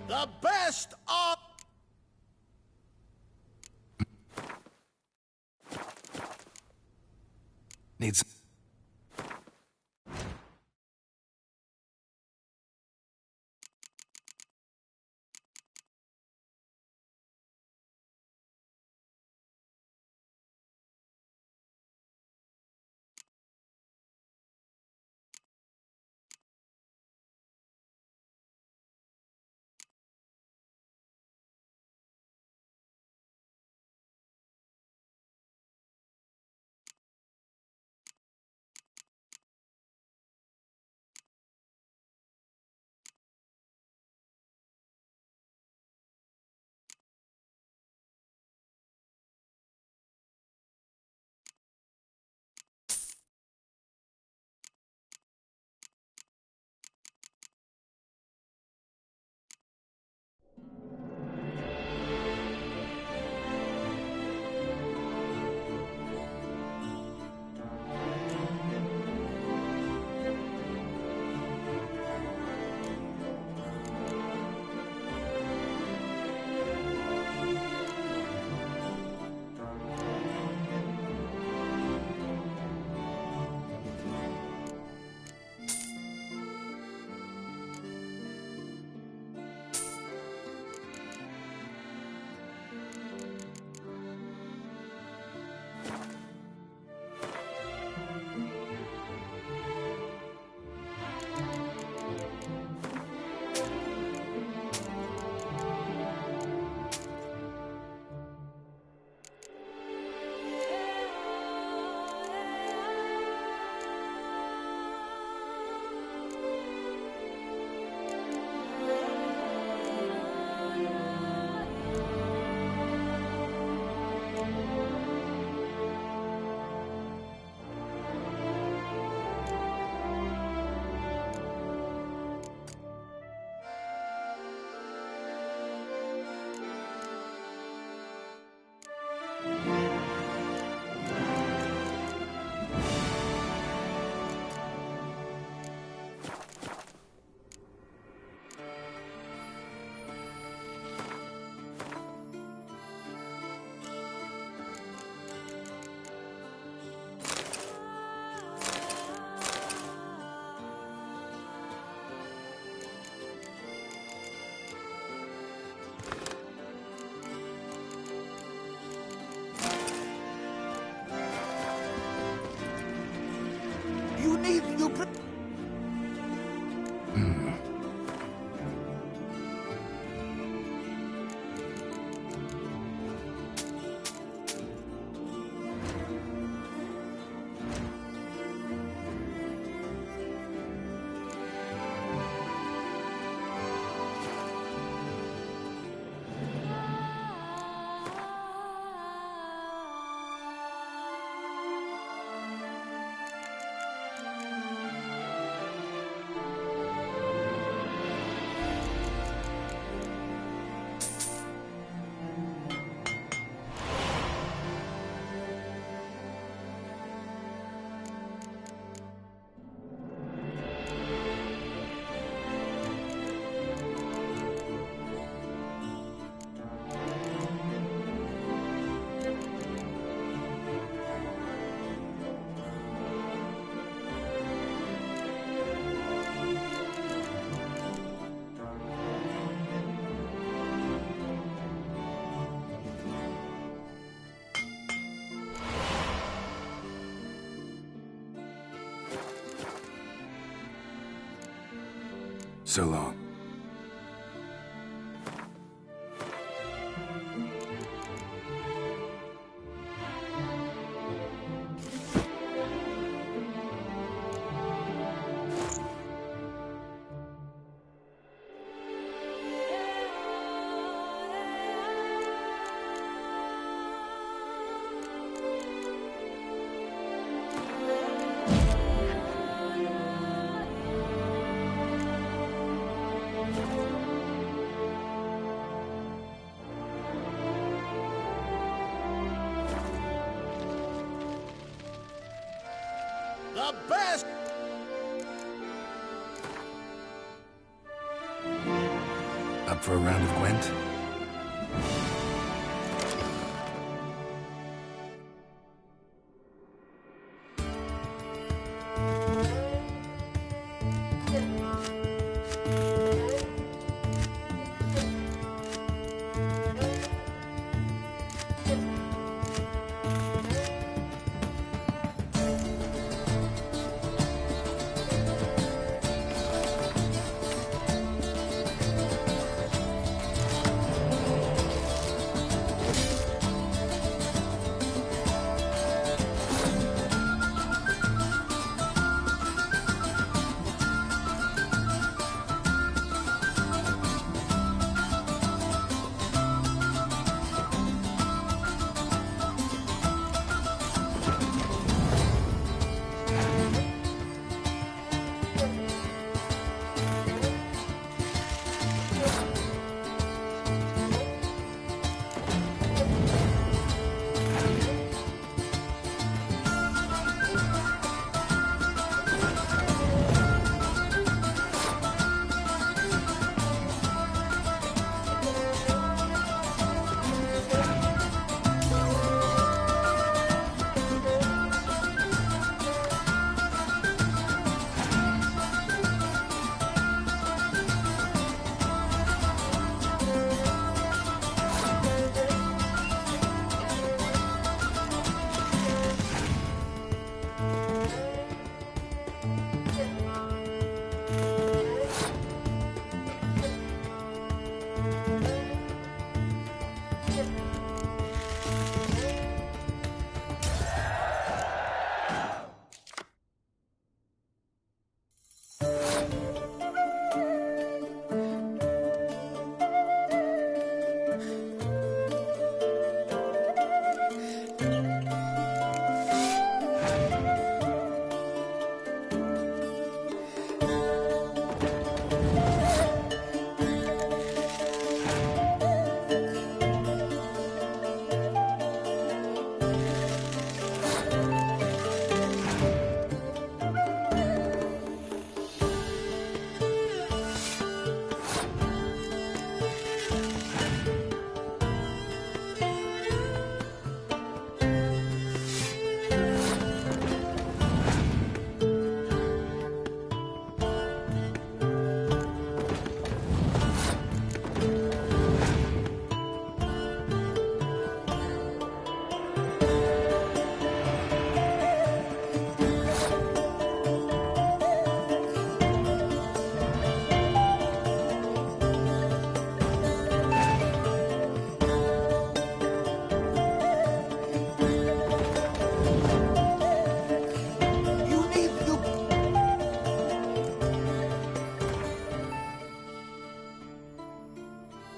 The best of... Needs... so long. The best! Up for a round of Gwent?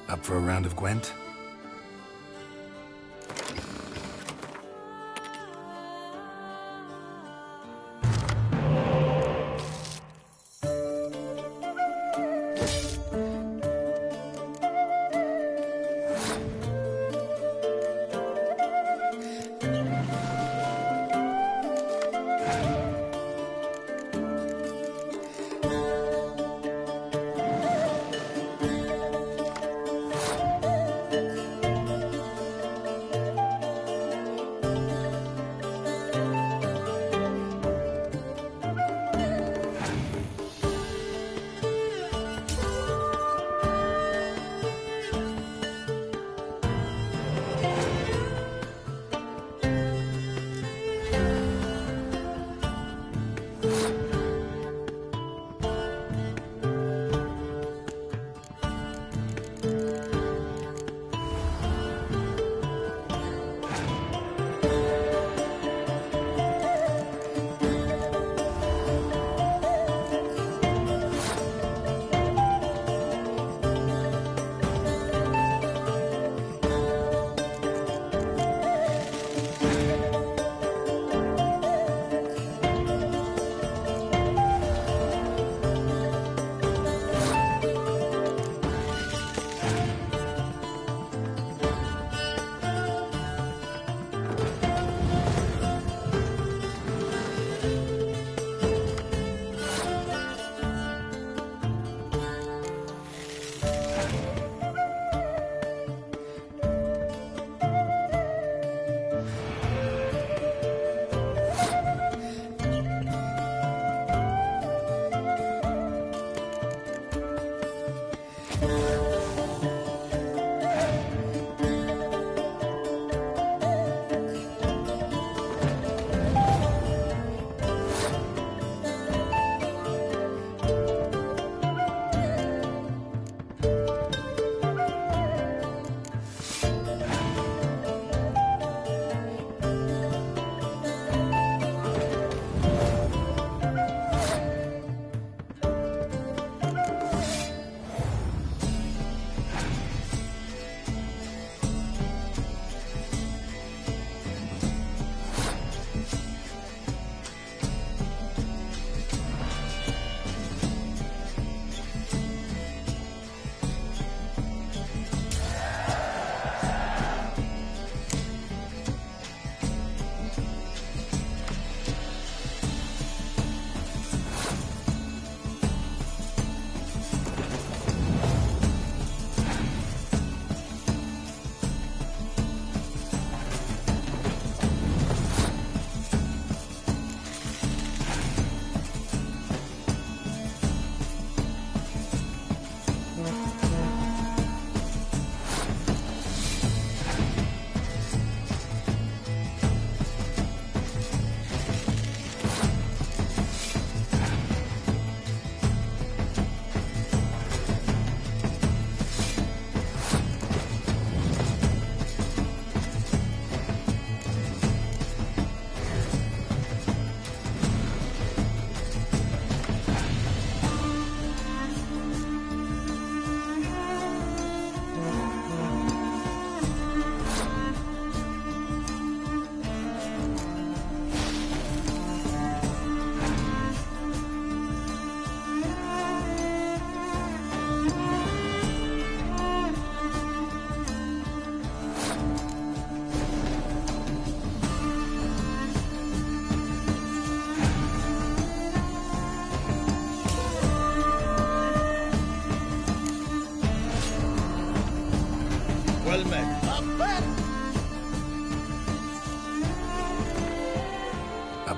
Up for a round of Gwent?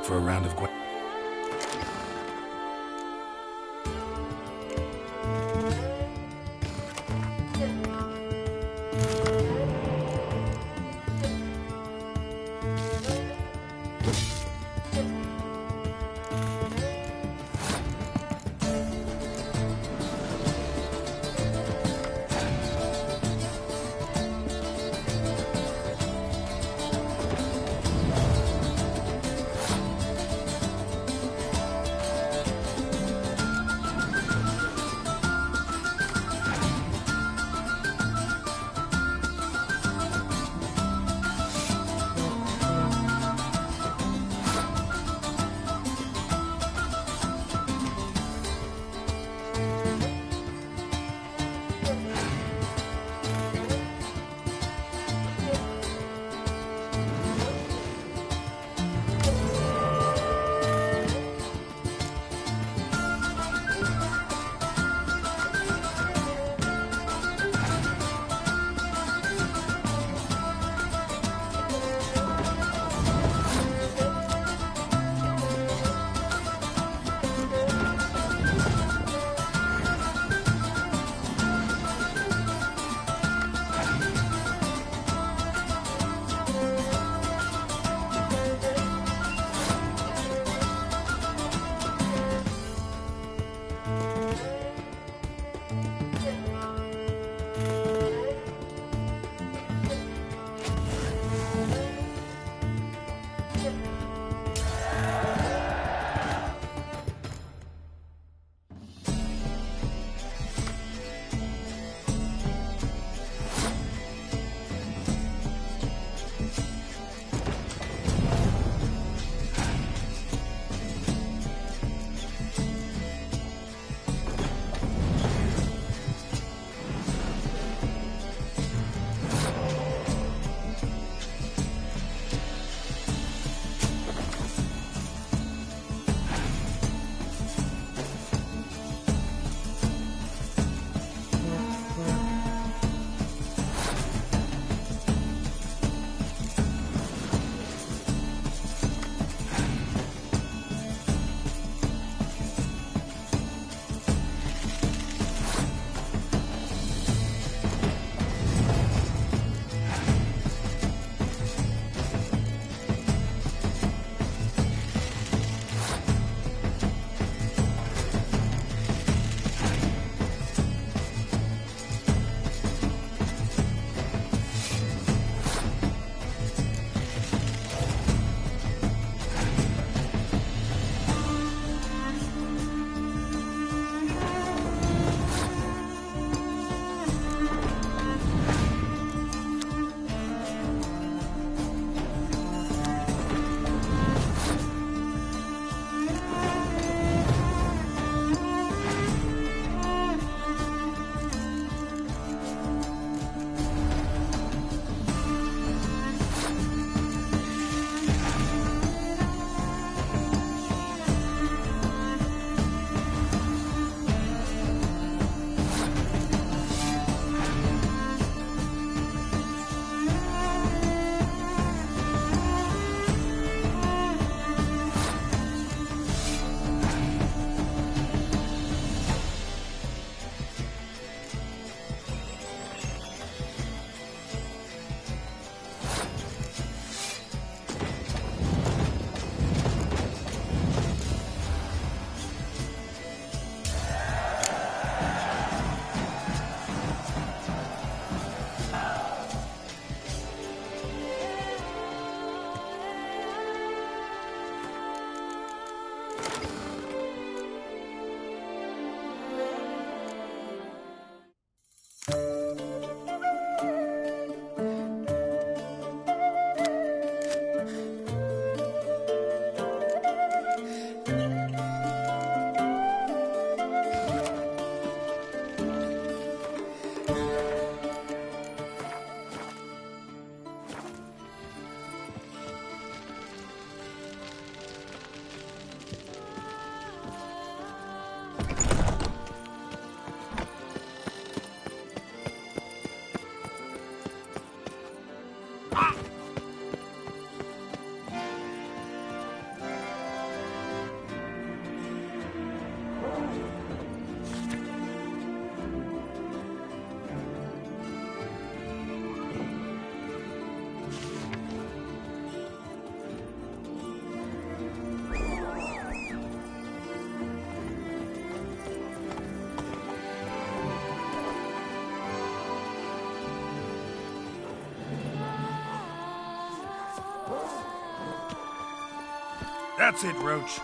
Up for a round of... That's it, Roach.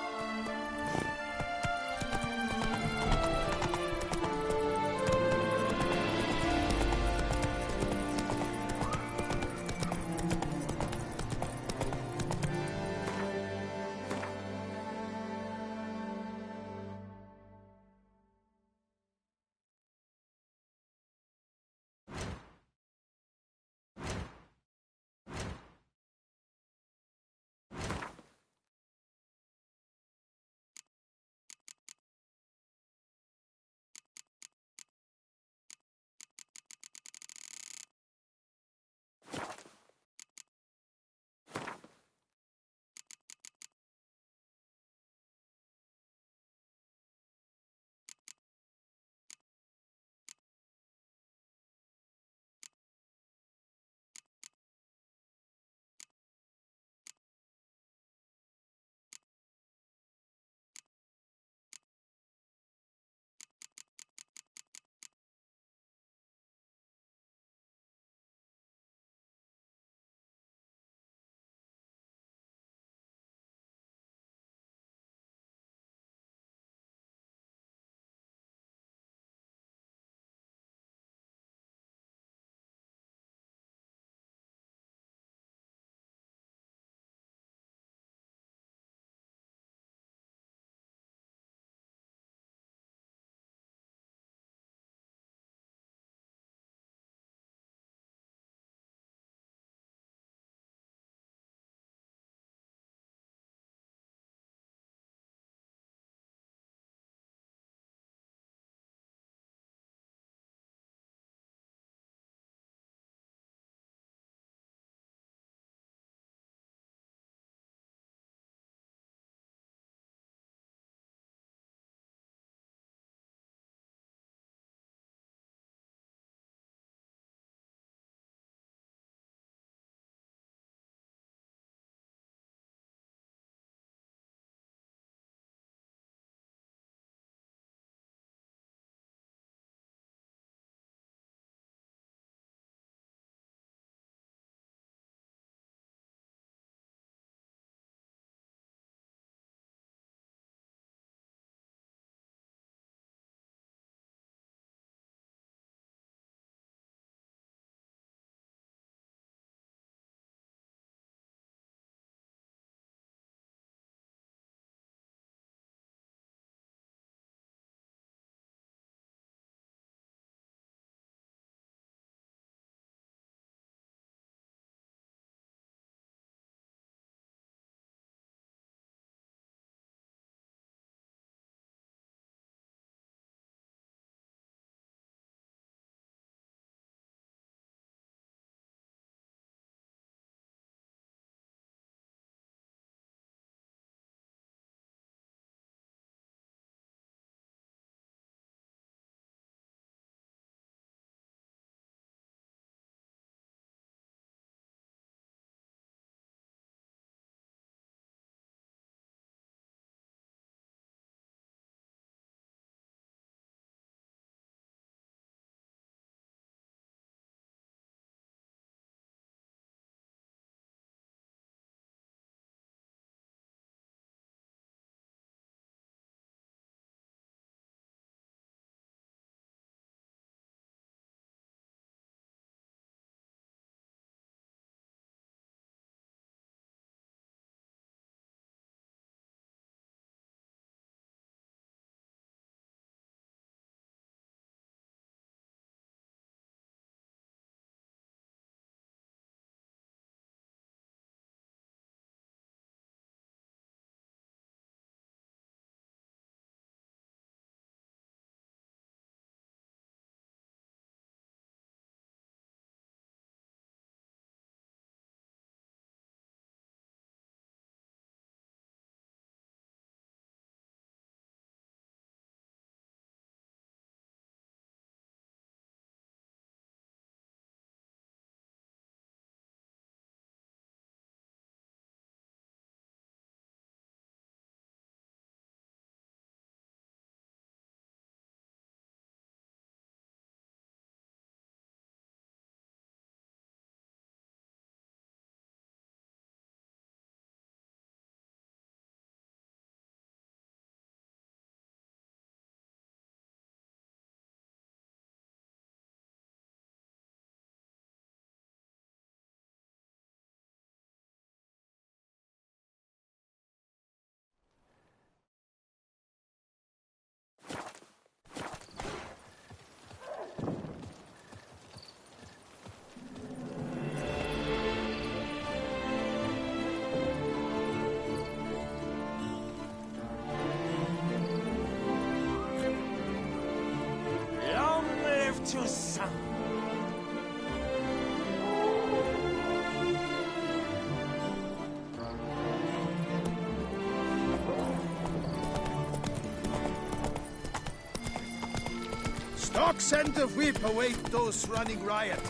Fox and the whip await those running riot.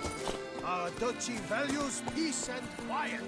Our duchy values peace and quiet.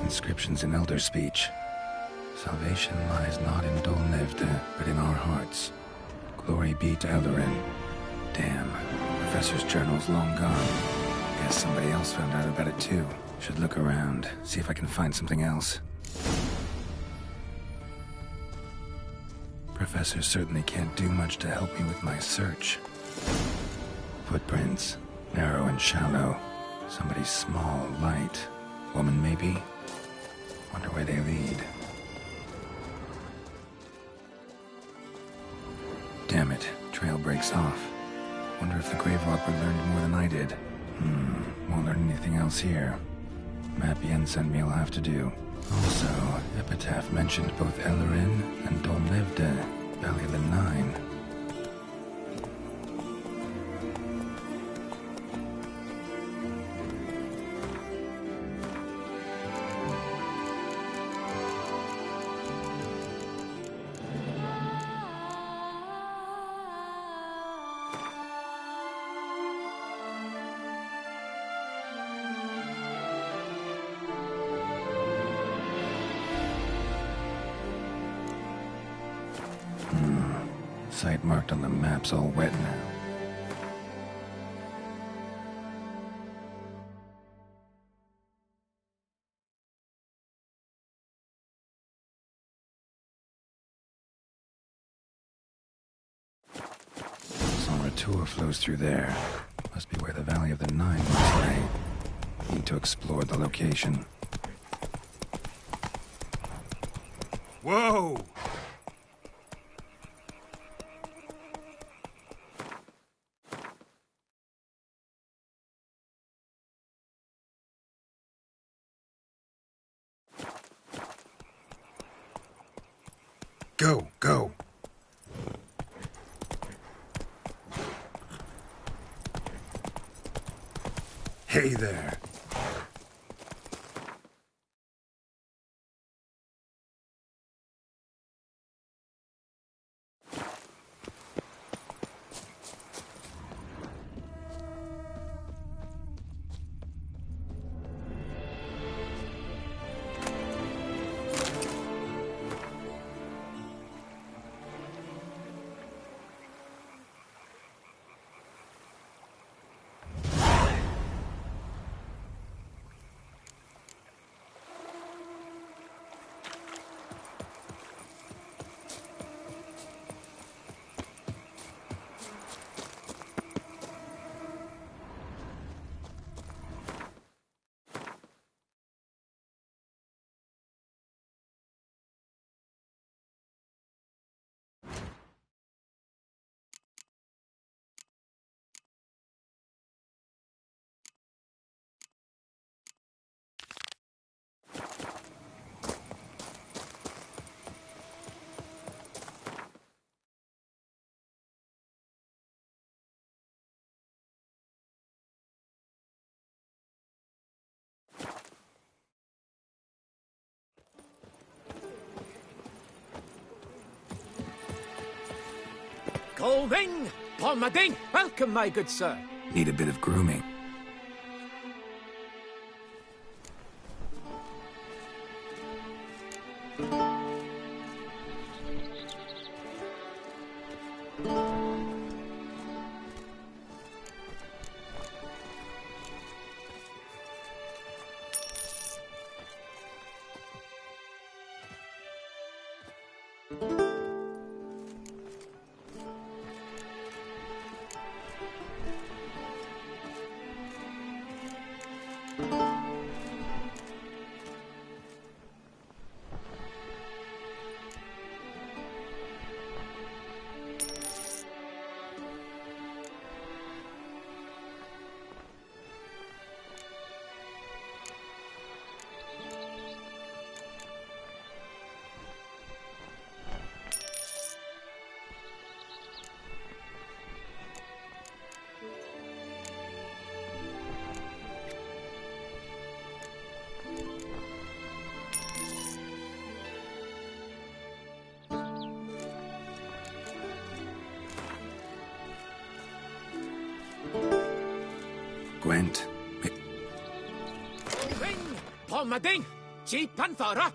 Inscriptions in Elder speech. Salvation lies not in Dolnevde, but in our hearts. Glory be to Eldarin. Damn, Professor's journal's long gone. Guess somebody else found out about it too. Should look around, see if I can find something else. Professor certainly can't do much to help me with my search. Footprints, narrow and shallow. Somebody small, light. Woman, maybe? Wonder where they lead. Damn it, trail breaks off. Wonder if the grave robber learned more than I did. Won't learn anything else here. Map Yen sent me will have to do. Also, Epitaph mentioned both Eldarin and Dolnevde, Valley of the Nine. Site marked on the map's all wet now. Tour flows through there. Must be where the Valley of the Nine must lay. Need to explore the location. Whoa! Go, go. Hey there. Colvin! Palmading! Welcome, my good sir. Need a bit of grooming. Gwent. Ring! Palmading! Si Panfara!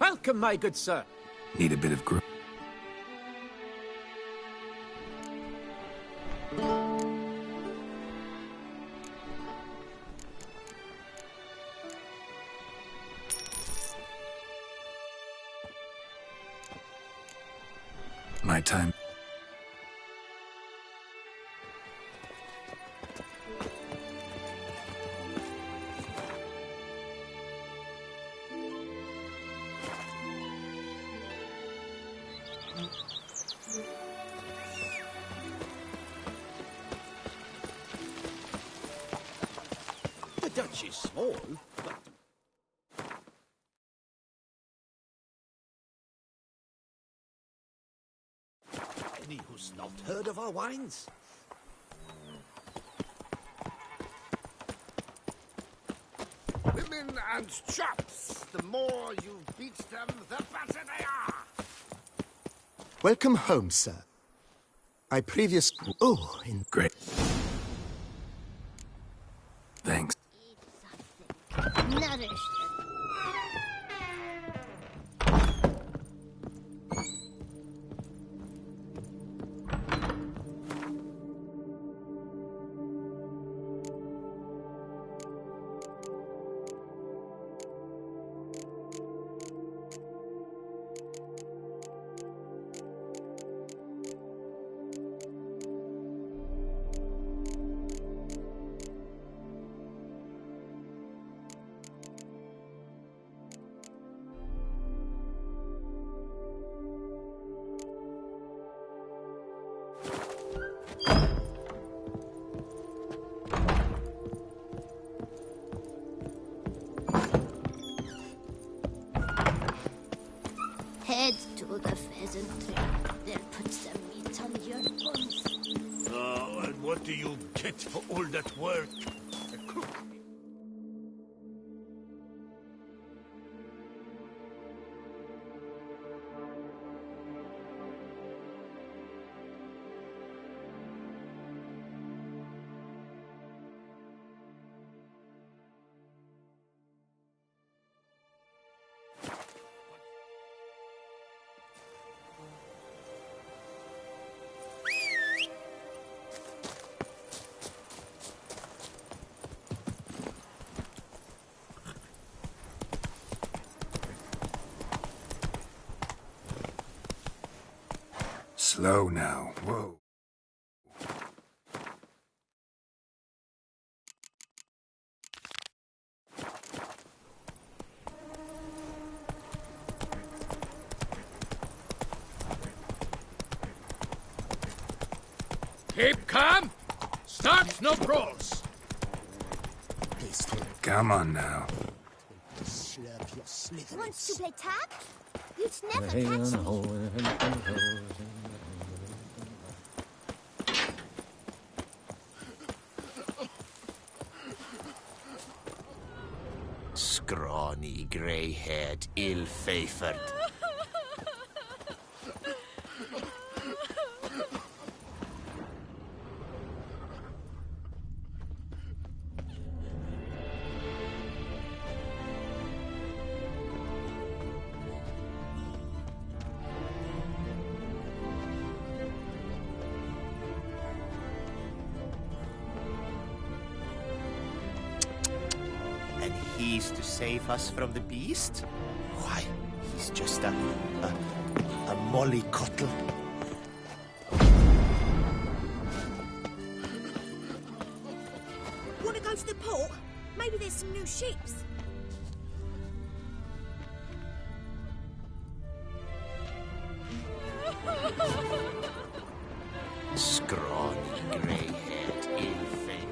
Welcome, my good sir. Need a bit of grooming. My time. The Dutch is small, but... Any who's not heard of our wines? Women and chaps. The more you beat them, the better they are. Welcome home, sir. I previously... Oh, in... Great. Thanks. Nourished. peasantry. They'll put some meat on your bones. Oh, and what do you get for all that work? A cook. Slow now. Whoa. Keep calm. Start no brawls. Come on now. Wants to play tag? You'd never catch me. Scrawny, grey-haired, ill-favoured. And he's to save us from the beast? Why, he's just a mollycoddle. Want to go to the port? Maybe there's some new ships. Scrawny, grey-haired, ill-favoured.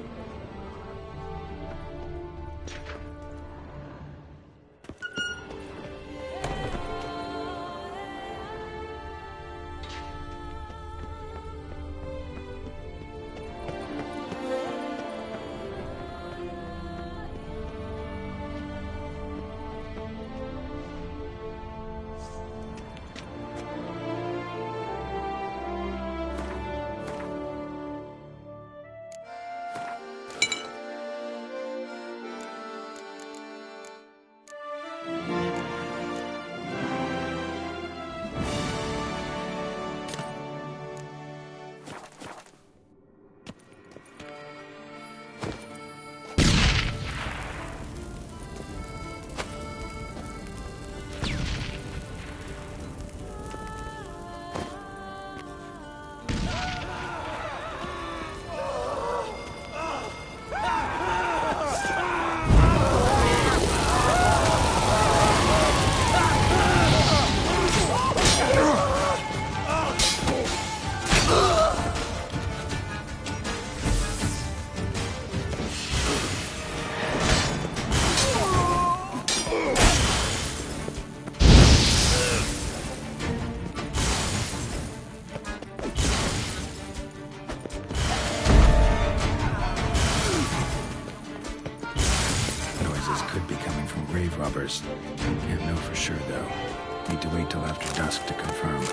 Could be coming from grave robbers. Can't know for sure, though. Need to wait till after dusk to confirm.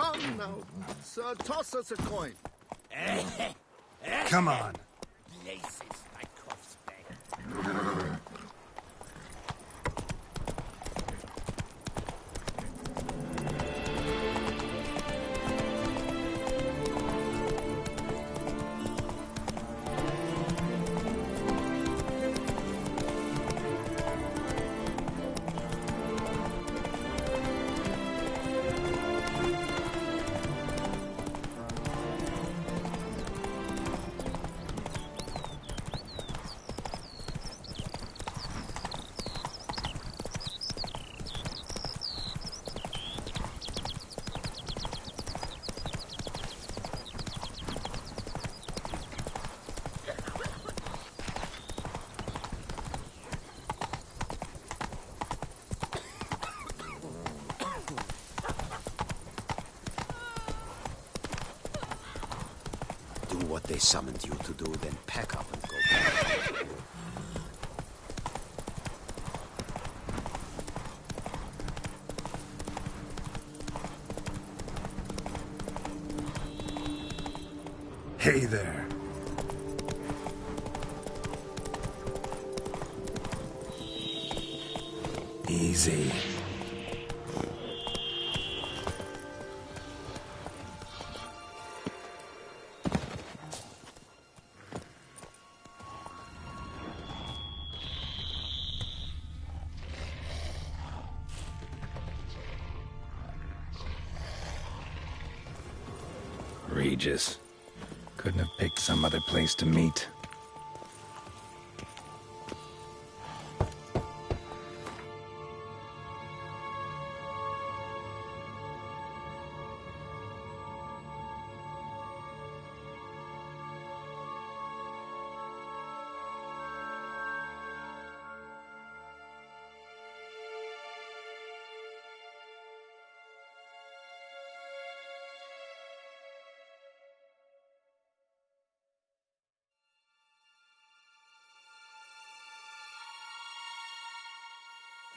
Come now, sir, toss us a coin. Come on. Places my cough's back. Do what they summoned you to do, then pack up and go back. Hey there. Easy. Regis. Couldn't have picked some other place to meet.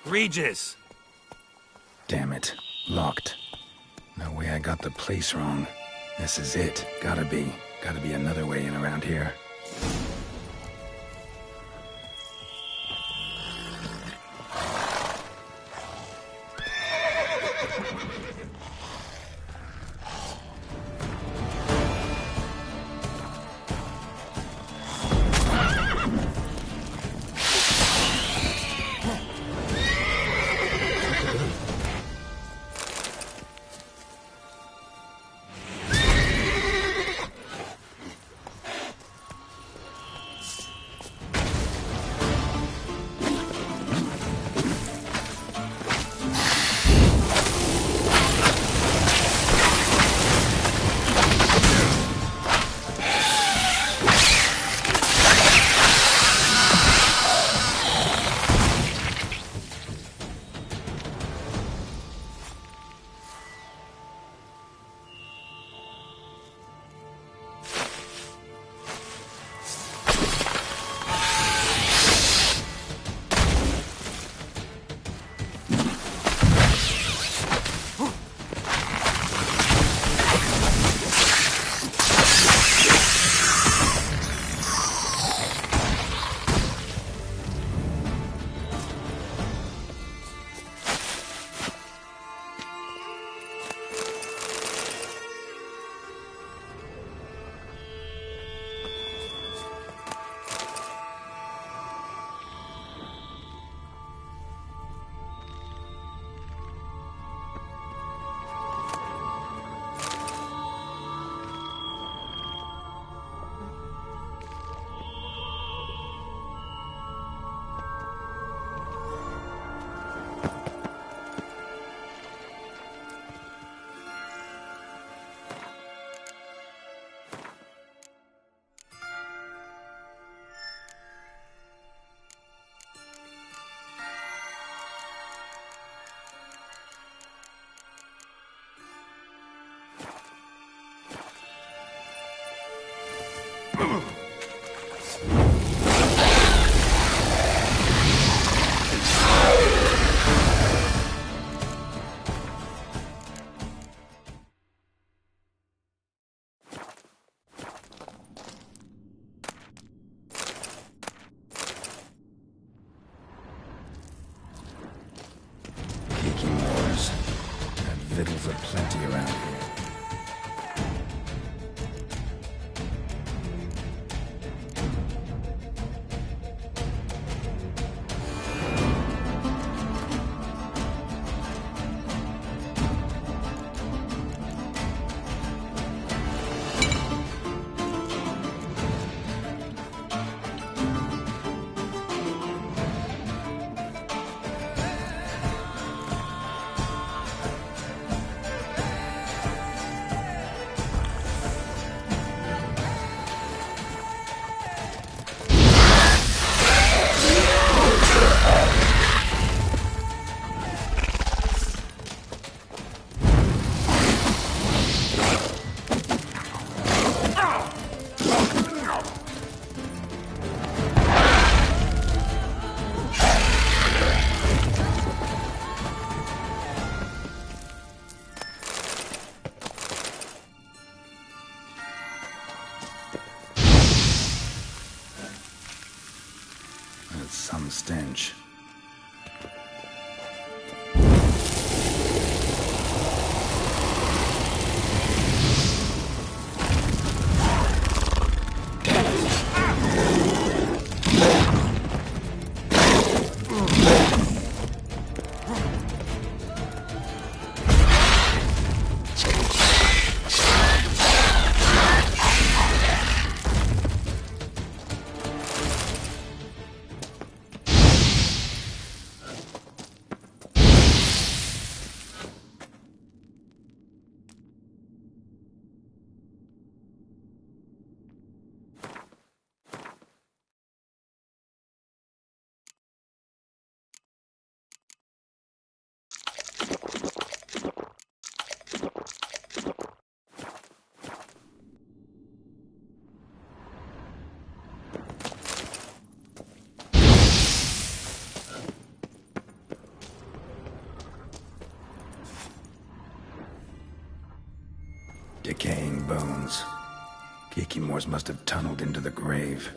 Regis! Damn it. Locked. No way I got the place wrong. This is it. Gotta be another way in around here. Victuals aplenty around here. Some stench. Decaying bones. Kikimors must have tunneled into the grave.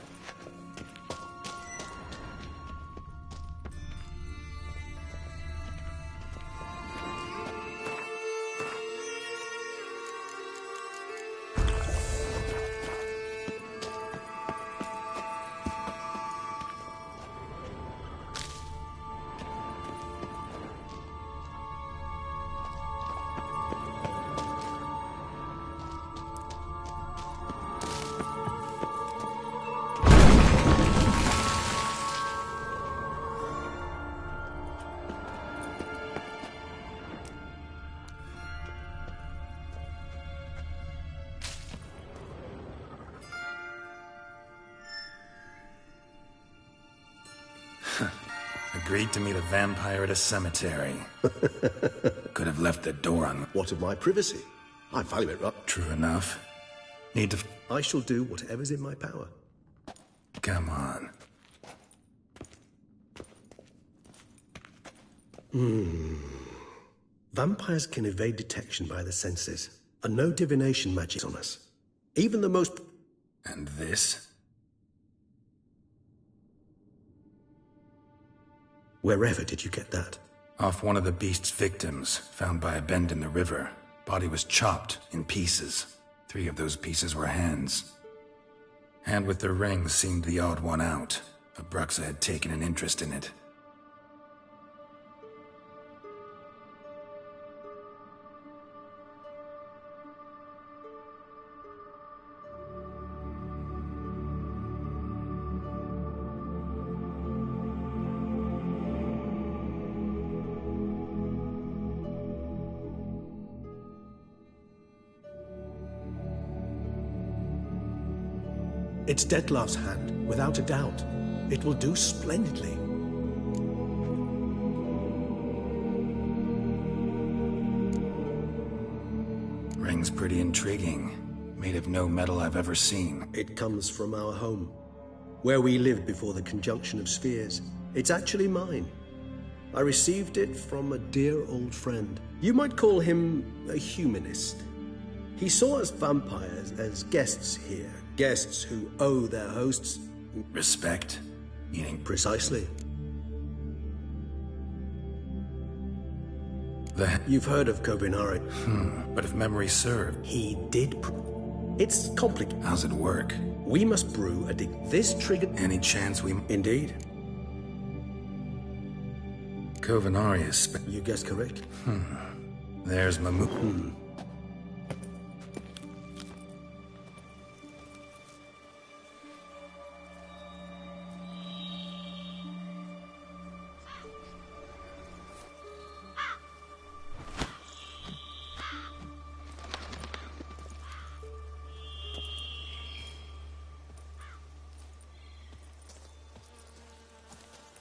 Agreed to meet a vampire at a cemetery. Could have left the door on. What of my privacy? I value it, right? True enough. Need to. I shall do whatever's in my power. Come on. Vampires can evade detection by the senses, and no divination magic's on us. Even the most. And this? Wherever did you get that? Off one of the beast's victims, found by a bend in the river. Body was chopped in pieces. 3 of those pieces were hands. Hand with the ring seemed the odd one out. Abruxa had taken an interest in it. It's Dettlaff's hand, without a doubt. It will do splendidly. Ring's pretty intriguing. Made of no metal I've ever seen. It comes from our home, where we lived before the conjunction of spheres. It's actually mine. I received it from a dear old friend. You might call him a humanist. He saw us vampires as guests here. Guests who owe their hosts... Respect? Meaning... Precisely. You've heard of Kovinari. But if memory served... He did... It's complicated. How's it work? We must brew a This triggered... Any chance we... Indeed. Kovinari is... You guessed correct. There's Mamu.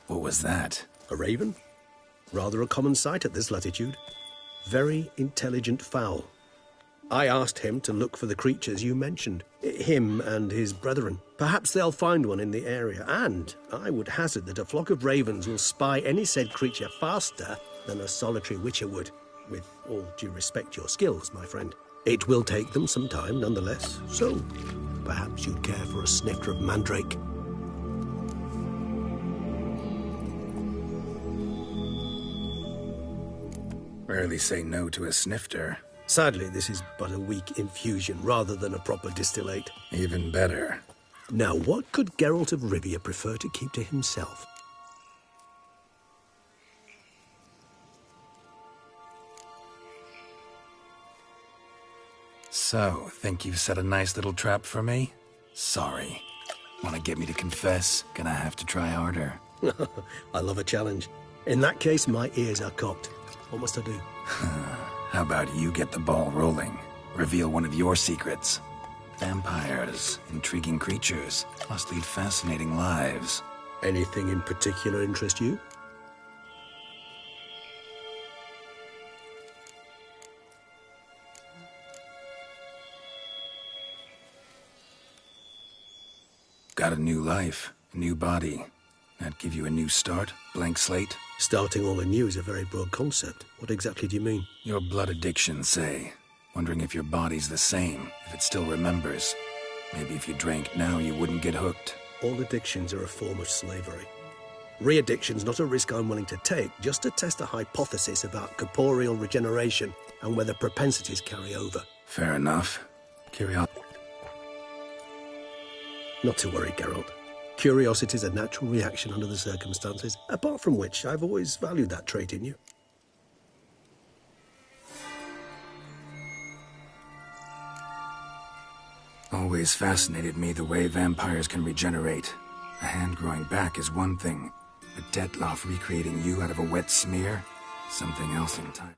What was that? A raven? Rather a common sight at this latitude. Very intelligent fowl. I asked him to look for the creatures you mentioned. Him and his brethren. Perhaps they'll find one in the area, and I would hazard that a flock of ravens will spy any said creature faster than a solitary witcher would. With all due respect to your skills, my friend. It will take them some time, nonetheless. So, perhaps you'd care for a snifter of mandrake. Rarely say no to a snifter. Sadly, this is but a weak infusion rather than a proper distillate. Even better. Now, what could Geralt of Rivia prefer to keep to himself? So, think you've set a nice little trap for me? Sorry. Want to get me to confess? Gonna have to try harder. I love a challenge. In that case, my ears are cocked. What must I do? How about you get the ball rolling? Reveal one of your secrets. Vampires, intriguing creatures, must lead fascinating lives. Anything in particular interest you? Got a new life, a new body. That give you a new start? Blank slate? Starting all anew is a very broad concept. What exactly do you mean? Your blood addiction, say. Wondering if your body's the same, if it still remembers. Maybe if you drank now, you wouldn't get hooked. All addictions are a form of slavery. Re-addiction's not a risk I'm willing to take, just to test a hypothesis about corporeal regeneration and whether propensities carry over. Fair enough. Curiosity. Not to worry, Geralt. Curiosity is a natural reaction under the circumstances, apart from which I've always valued that trait in you. Always fascinated me the way vampires can regenerate. A hand growing back is one thing, but Detloff recreating you out of a wet smear? Something else in time.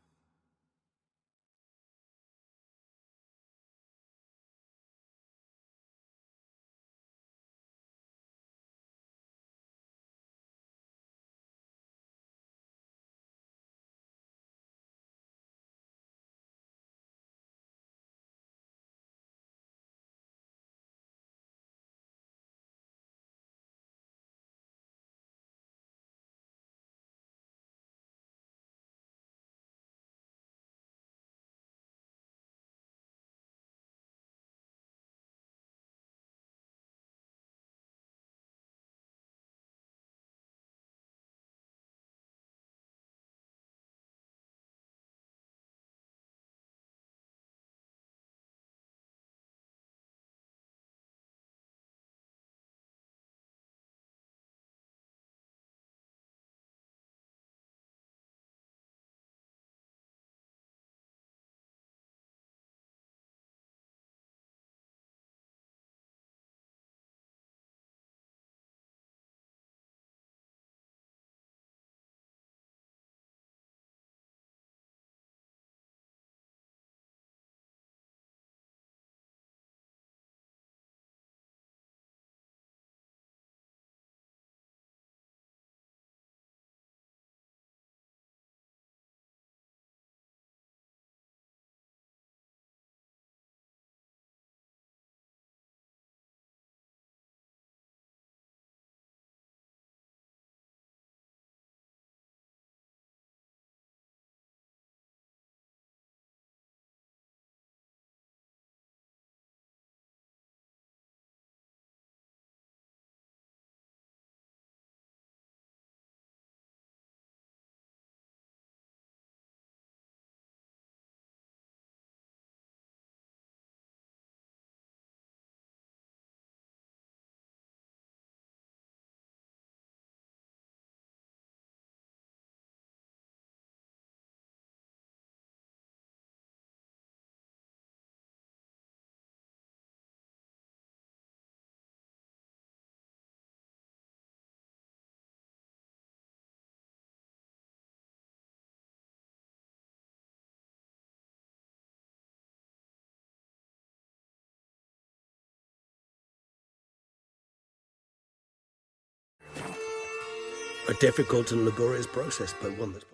A difficult and laborious process, but one that's...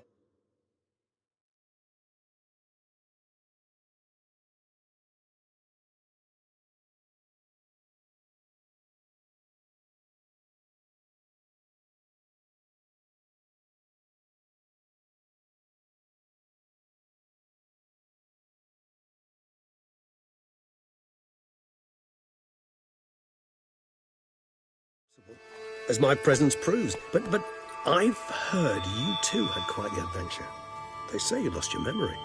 as my presence proves. But I've heard you too had quite the adventure. They say you lost your memory.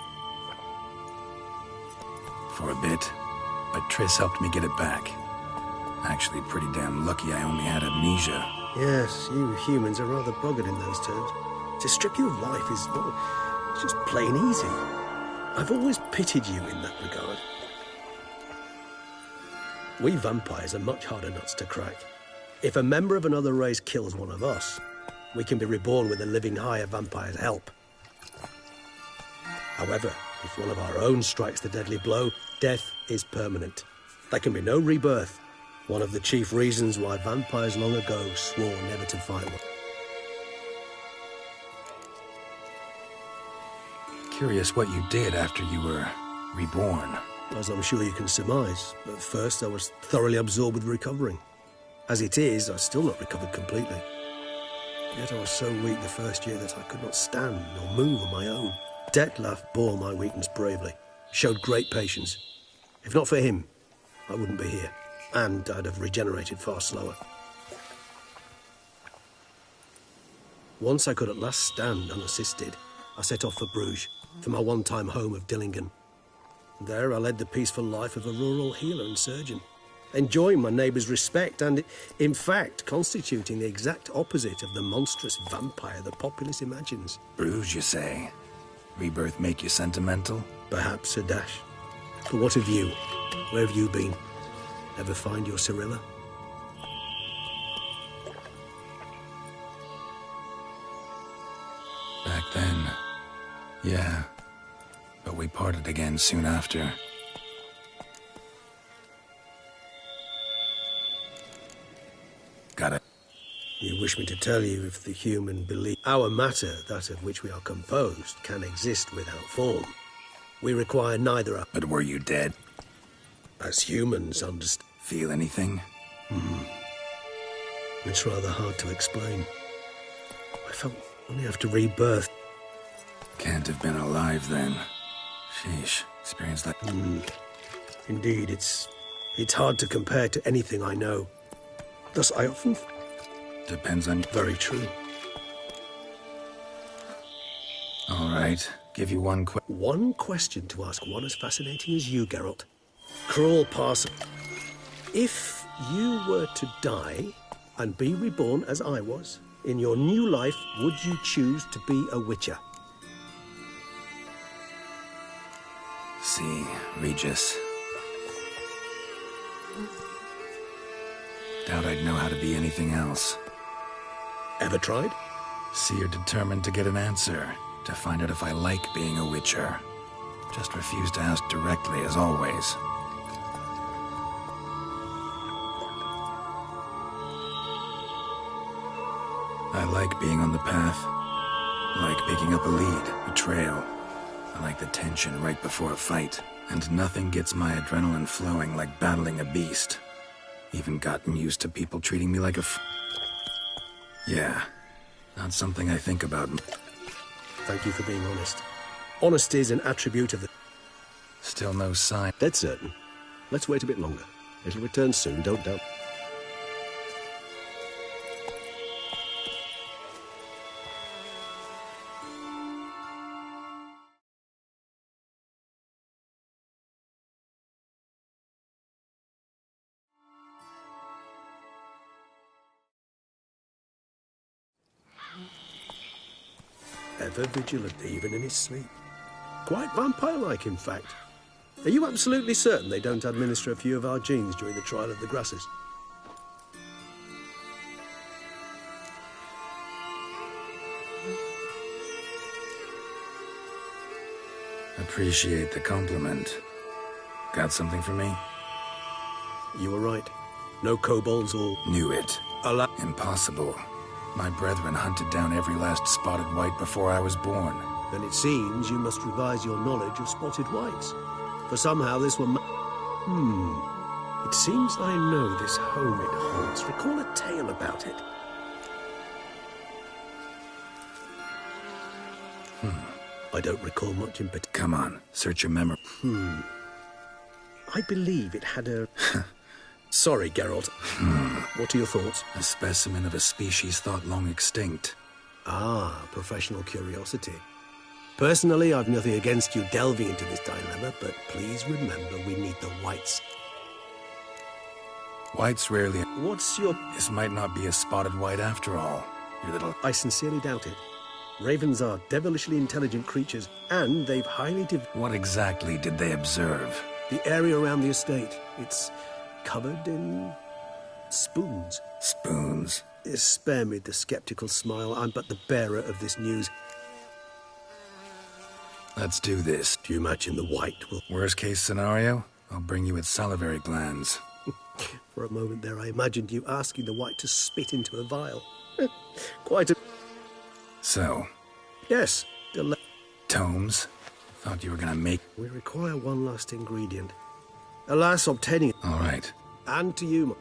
For a bit, but Triss helped me get it back. Actually, pretty damn lucky I only had amnesia. Yes, you humans are rather buggered in those terms. To strip you of life is, well, it's just plain easy. I've always pitied you in that regard. We vampires are much harder nuts to crack. If a member of another race kills one of us, we can be reborn with a living higher vampire's help. However, if one of our own strikes the deadly blow, death is permanent. There can be no rebirth. One of the chief reasons why vampires long ago swore never to fight one. Curious what you did after you were reborn. As I'm sure you can surmise, at first I was thoroughly absorbed with recovering. As it is, I've still not recovered completely. Yet I was so weak the first year that I could not stand or move on my own. Detlef bore my weakness bravely, showed great patience. If not for him, I wouldn't be here, and I'd have regenerated far slower. Once I could at last stand unassisted, I set off for Bruges, for my one-time home of Dillingen. There I led the peaceful life of a rural healer and surgeon, enjoying my neighbours' respect and, in fact, constituting the exact opposite of the monstrous vampire the populace imagines. Bruges, you say? Rebirth make you sentimental? Perhaps a dash. But what of you? Where have you been? Ever find your Cyrilla? Back then, yeah. But we parted again soon after. Got it. You wish me to tell you if the human belief our matter, that of which we are composed, can exist without form. We require neither a... But were you dead? As humans, understand. Feel anything? It's rather hard to explain. I felt only after rebirth. Can't have been alive then. Sheesh, experience like... Indeed, it's hard to compare to anything I know. Thus, I often... Depends on... Very true. All right, give you one question to ask one as fascinating as you, Geralt. Crawl past... If you were to die and be reborn as I was, in your new life, would you choose to be a witcher? See, Regis. Doubt I'd know how to be anything else. Ever tried? See, you're determined to get an answer, to find out if I like being a witcher. Just refuse to ask directly, as always. I like being on the path. I like picking up a lead, a trail. I like the tension right before a fight. And nothing gets my adrenaline flowing like battling a beast. Even gotten used to people treating me like a Yeah, not something I think about. Thank you for being honest. Honesty is an attribute of the... Still no sign. Dead certain. Let's wait a bit longer. It'll return soon, don't doubt. Ever vigilant, even in his sleep. Quite vampire-like, in fact. Are you absolutely certain they don't administer a few of our genes during the trial of the grasses? Appreciate the compliment. Got something for me? You were right. No kobolds or... Knew it. Allah. Impossible. My brethren hunted down every last spotted white before I was born. Then it seems you must revise your knowledge of spotted whites. For somehow this will... It seems I know this home it haunts. Recall a tale about it. I don't recall much in particular. Come on, search your memory. I believe it had a... Sorry, Geralt. What are your thoughts? A specimen of a species thought long extinct. Ah, professional curiosity. Personally, I've nothing against you delving into this dilemma, but please remember we need the whites. Whites rarely... What's your... This might not be a spotted white after all. Your little... I sincerely doubt it. Ravens are devilishly intelligent creatures, and they've highly... What exactly did they observe? The area around the estate. It's covered in... spoons. Spoons? Spare me the skeptical smile. I'm but the bearer of this news. Let's do this. Do you imagine the white will... Worst case scenario, I'll bring you its salivary glands. For a moment there, I imagined you asking the white to spit into a vial. Quite a... So? Yes. Tomes? Thought you were gonna make... We require one last ingredient. Alas, obtaining it... All right. And to you,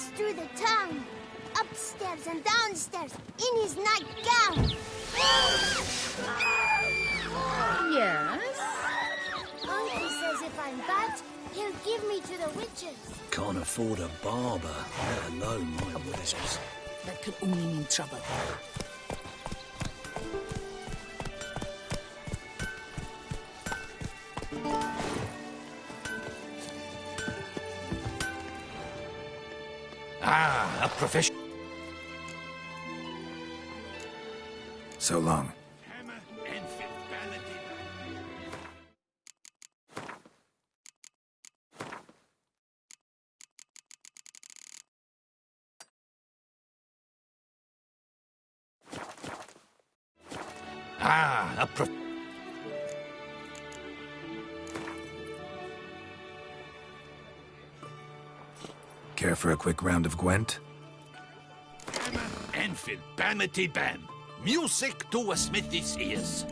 runs through the town. Upstairs and downstairs, in his nightgown. Yes? Uncle says if I'm bad, he'll give me to the witches. Can't afford a barber, let alone my witches. That could only mean trouble. Ah, a profession. So long. Ah, a Care for a quick round of Gwent? Enfield, bamity bam. Music to a smithy's ears.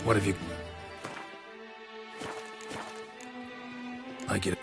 What have you... I get it.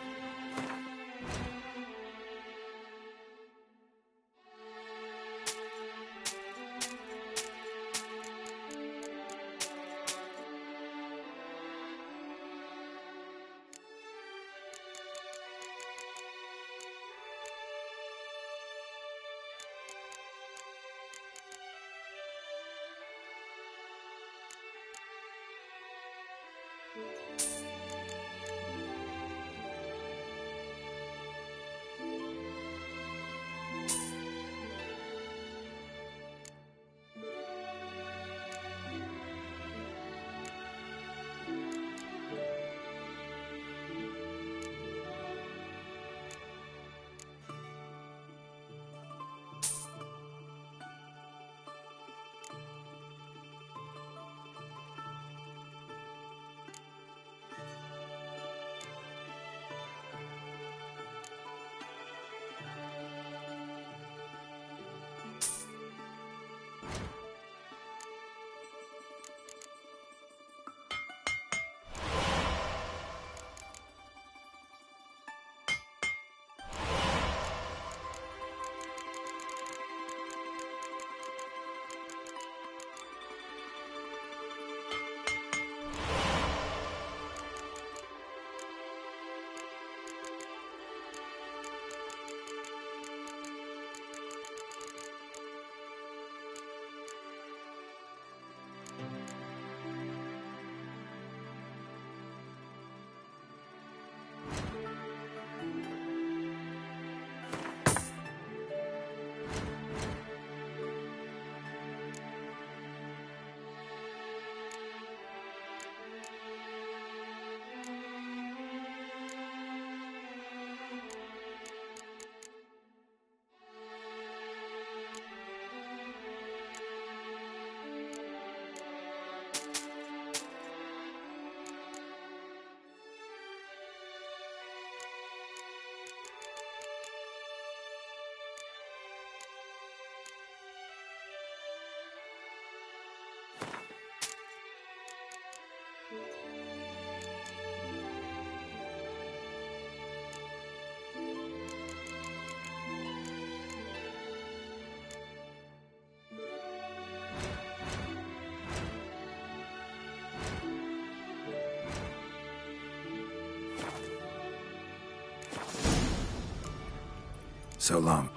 So long.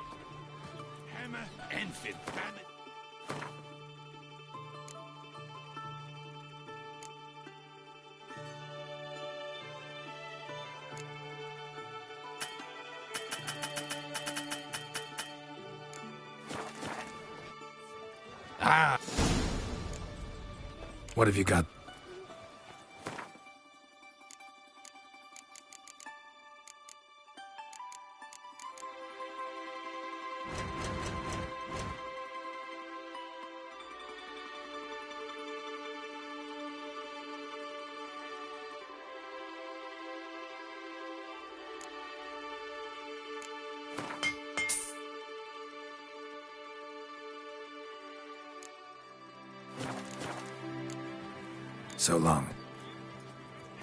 Hammer and fin. Ah! What have you got? So long.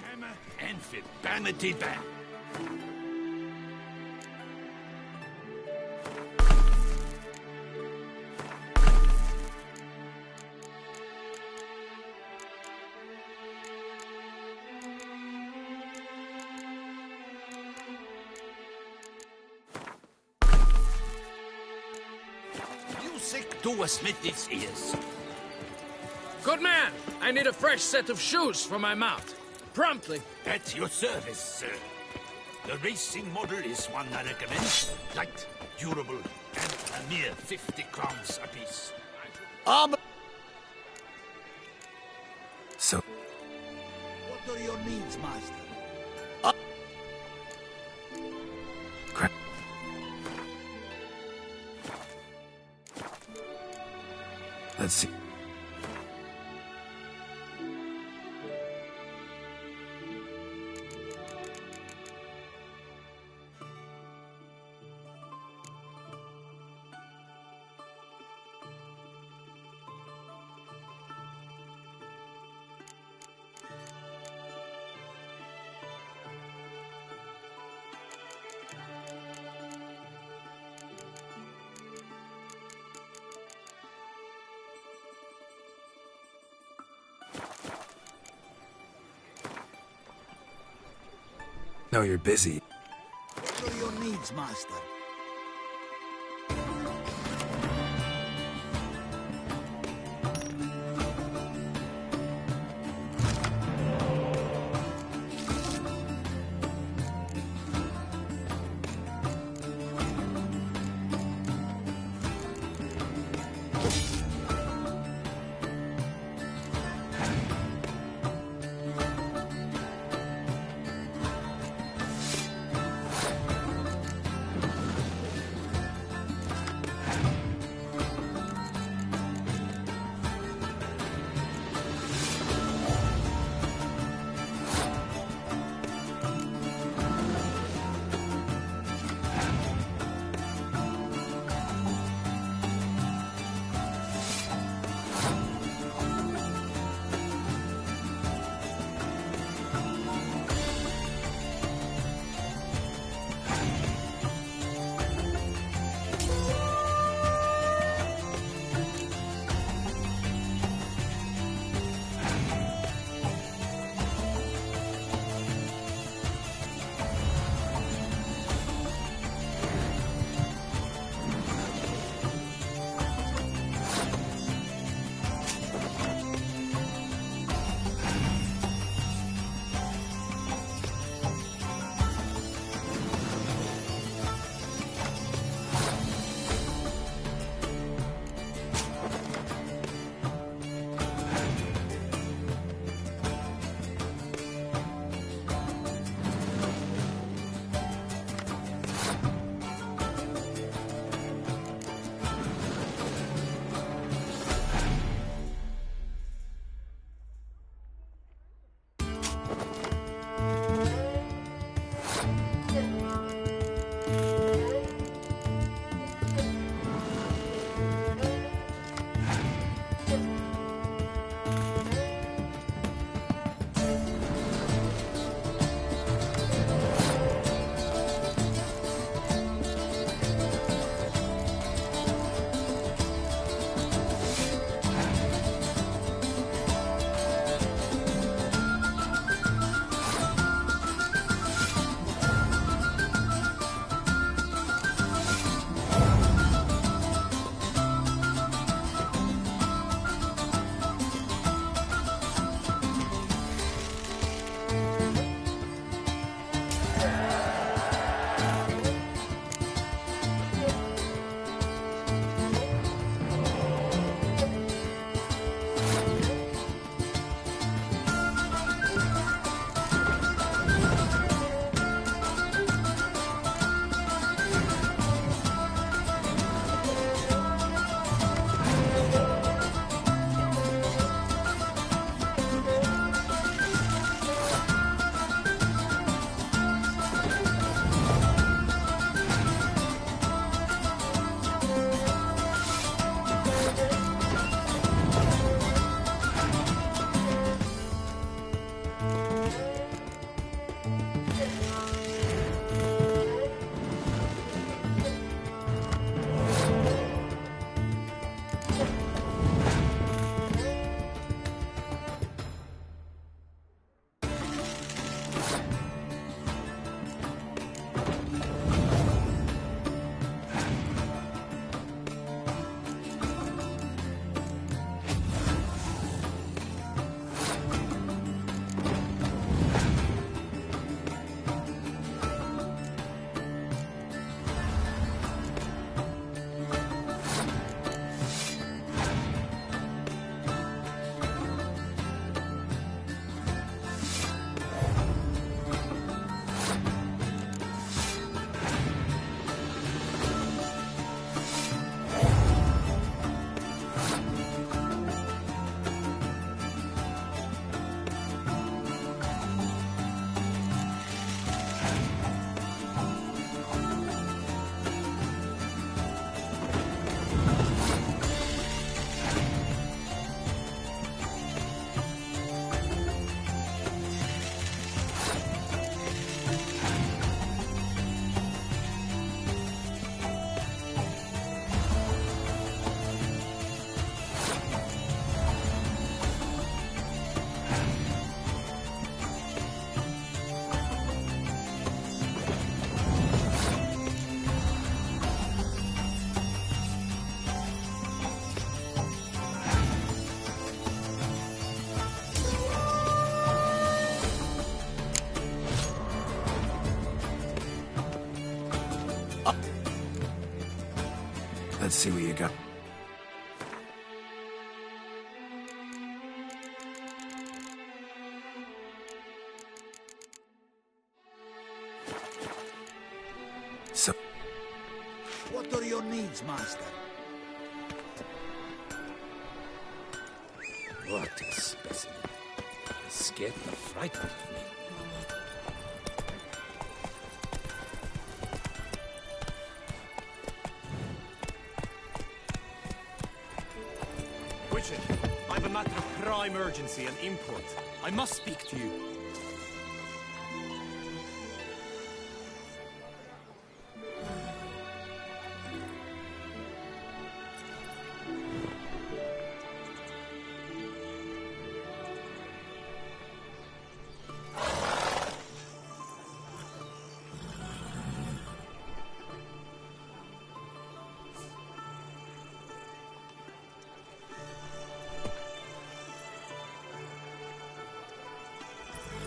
Hammer and fin. Banity ban. Music to a smithy's ears. Good man! I need a fresh set of shoes for my mount. Promptly. At your service, sir. The racing model is one I recommend. Light, durable, and a mere 50 crowns apiece. So... What are your needs, master? Crap. Let's see. No, you're busy. What are your needs, master? Let's see what you got. So, What are your needs, master? What a specimen. He scared the fright out of me. Witcher, I've a matter of prime urgency and import. I must speak to you.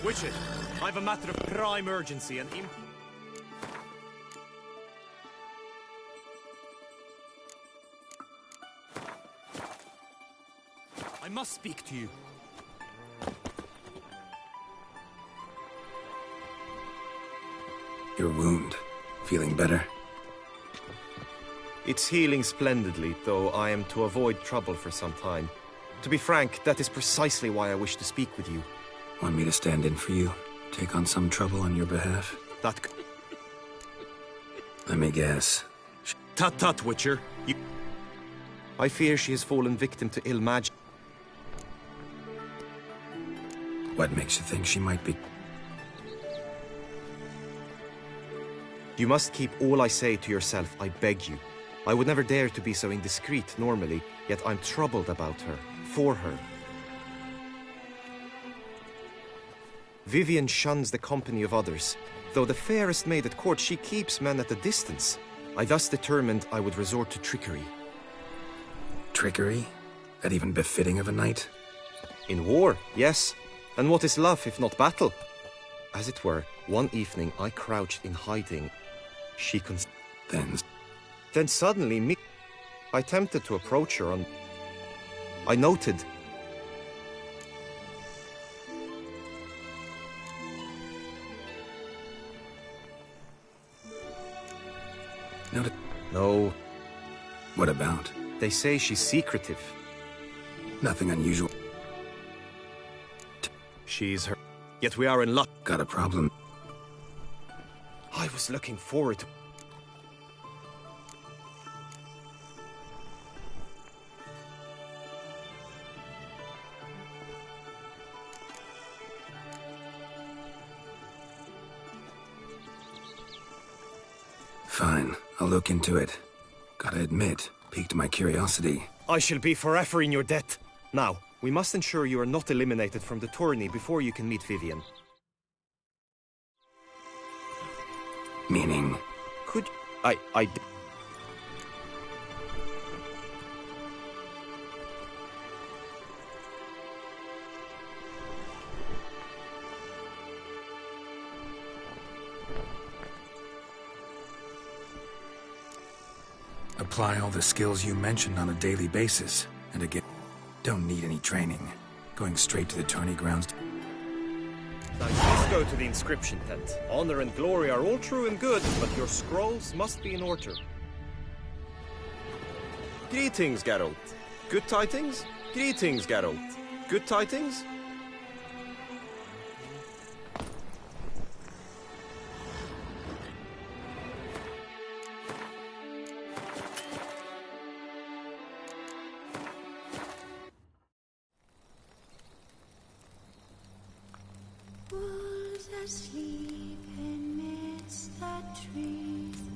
Witcher, I've a matter of prime urgency and I must speak to you. Your wound. Feeling better? It's healing splendidly, though I am to avoid trouble for some time. To be frank, that is precisely why I wish to speak with you. Want me to stand in for you? Take on some trouble on your behalf? Let me guess. Tut, Witcher. I fear she has fallen victim to ill magic. What makes you think she might be? You must keep all I say to yourself, I beg you. I would never dare to be so indiscreet normally, yet I'm troubled about her, for her. Vivian shuns the company of others. Though the fairest maid at court, she keeps men at a distance. I thus determined I would resort to trickery. Trickery? That even befitting of a knight? In war, yes. And what is love if not battle? As it were, one evening I crouched in hiding. She Then suddenly I attempted to approach her I noted No. What about? They say she's secretive. Nothing unusual. She's her. Yet we are in luck. Got a problem? I was looking forward to... Fine, I'll look into it. Gotta admit, piqued my curiosity. I shall be forever in your debt. Now, we must ensure you are not eliminated from the tourney before you can meet Vivian. Meaning? Could... Apply all the skills you mentioned on a daily basis, and again, don't need any training. Going straight to the tourney grounds. Now you must go to the inscription tent. Honor and glory are all true and good, but your scrolls must be in order. Greetings, Geralt. Good tidings? Greetings, Geralt. Good tidings? Wolves asleep amidst the trees.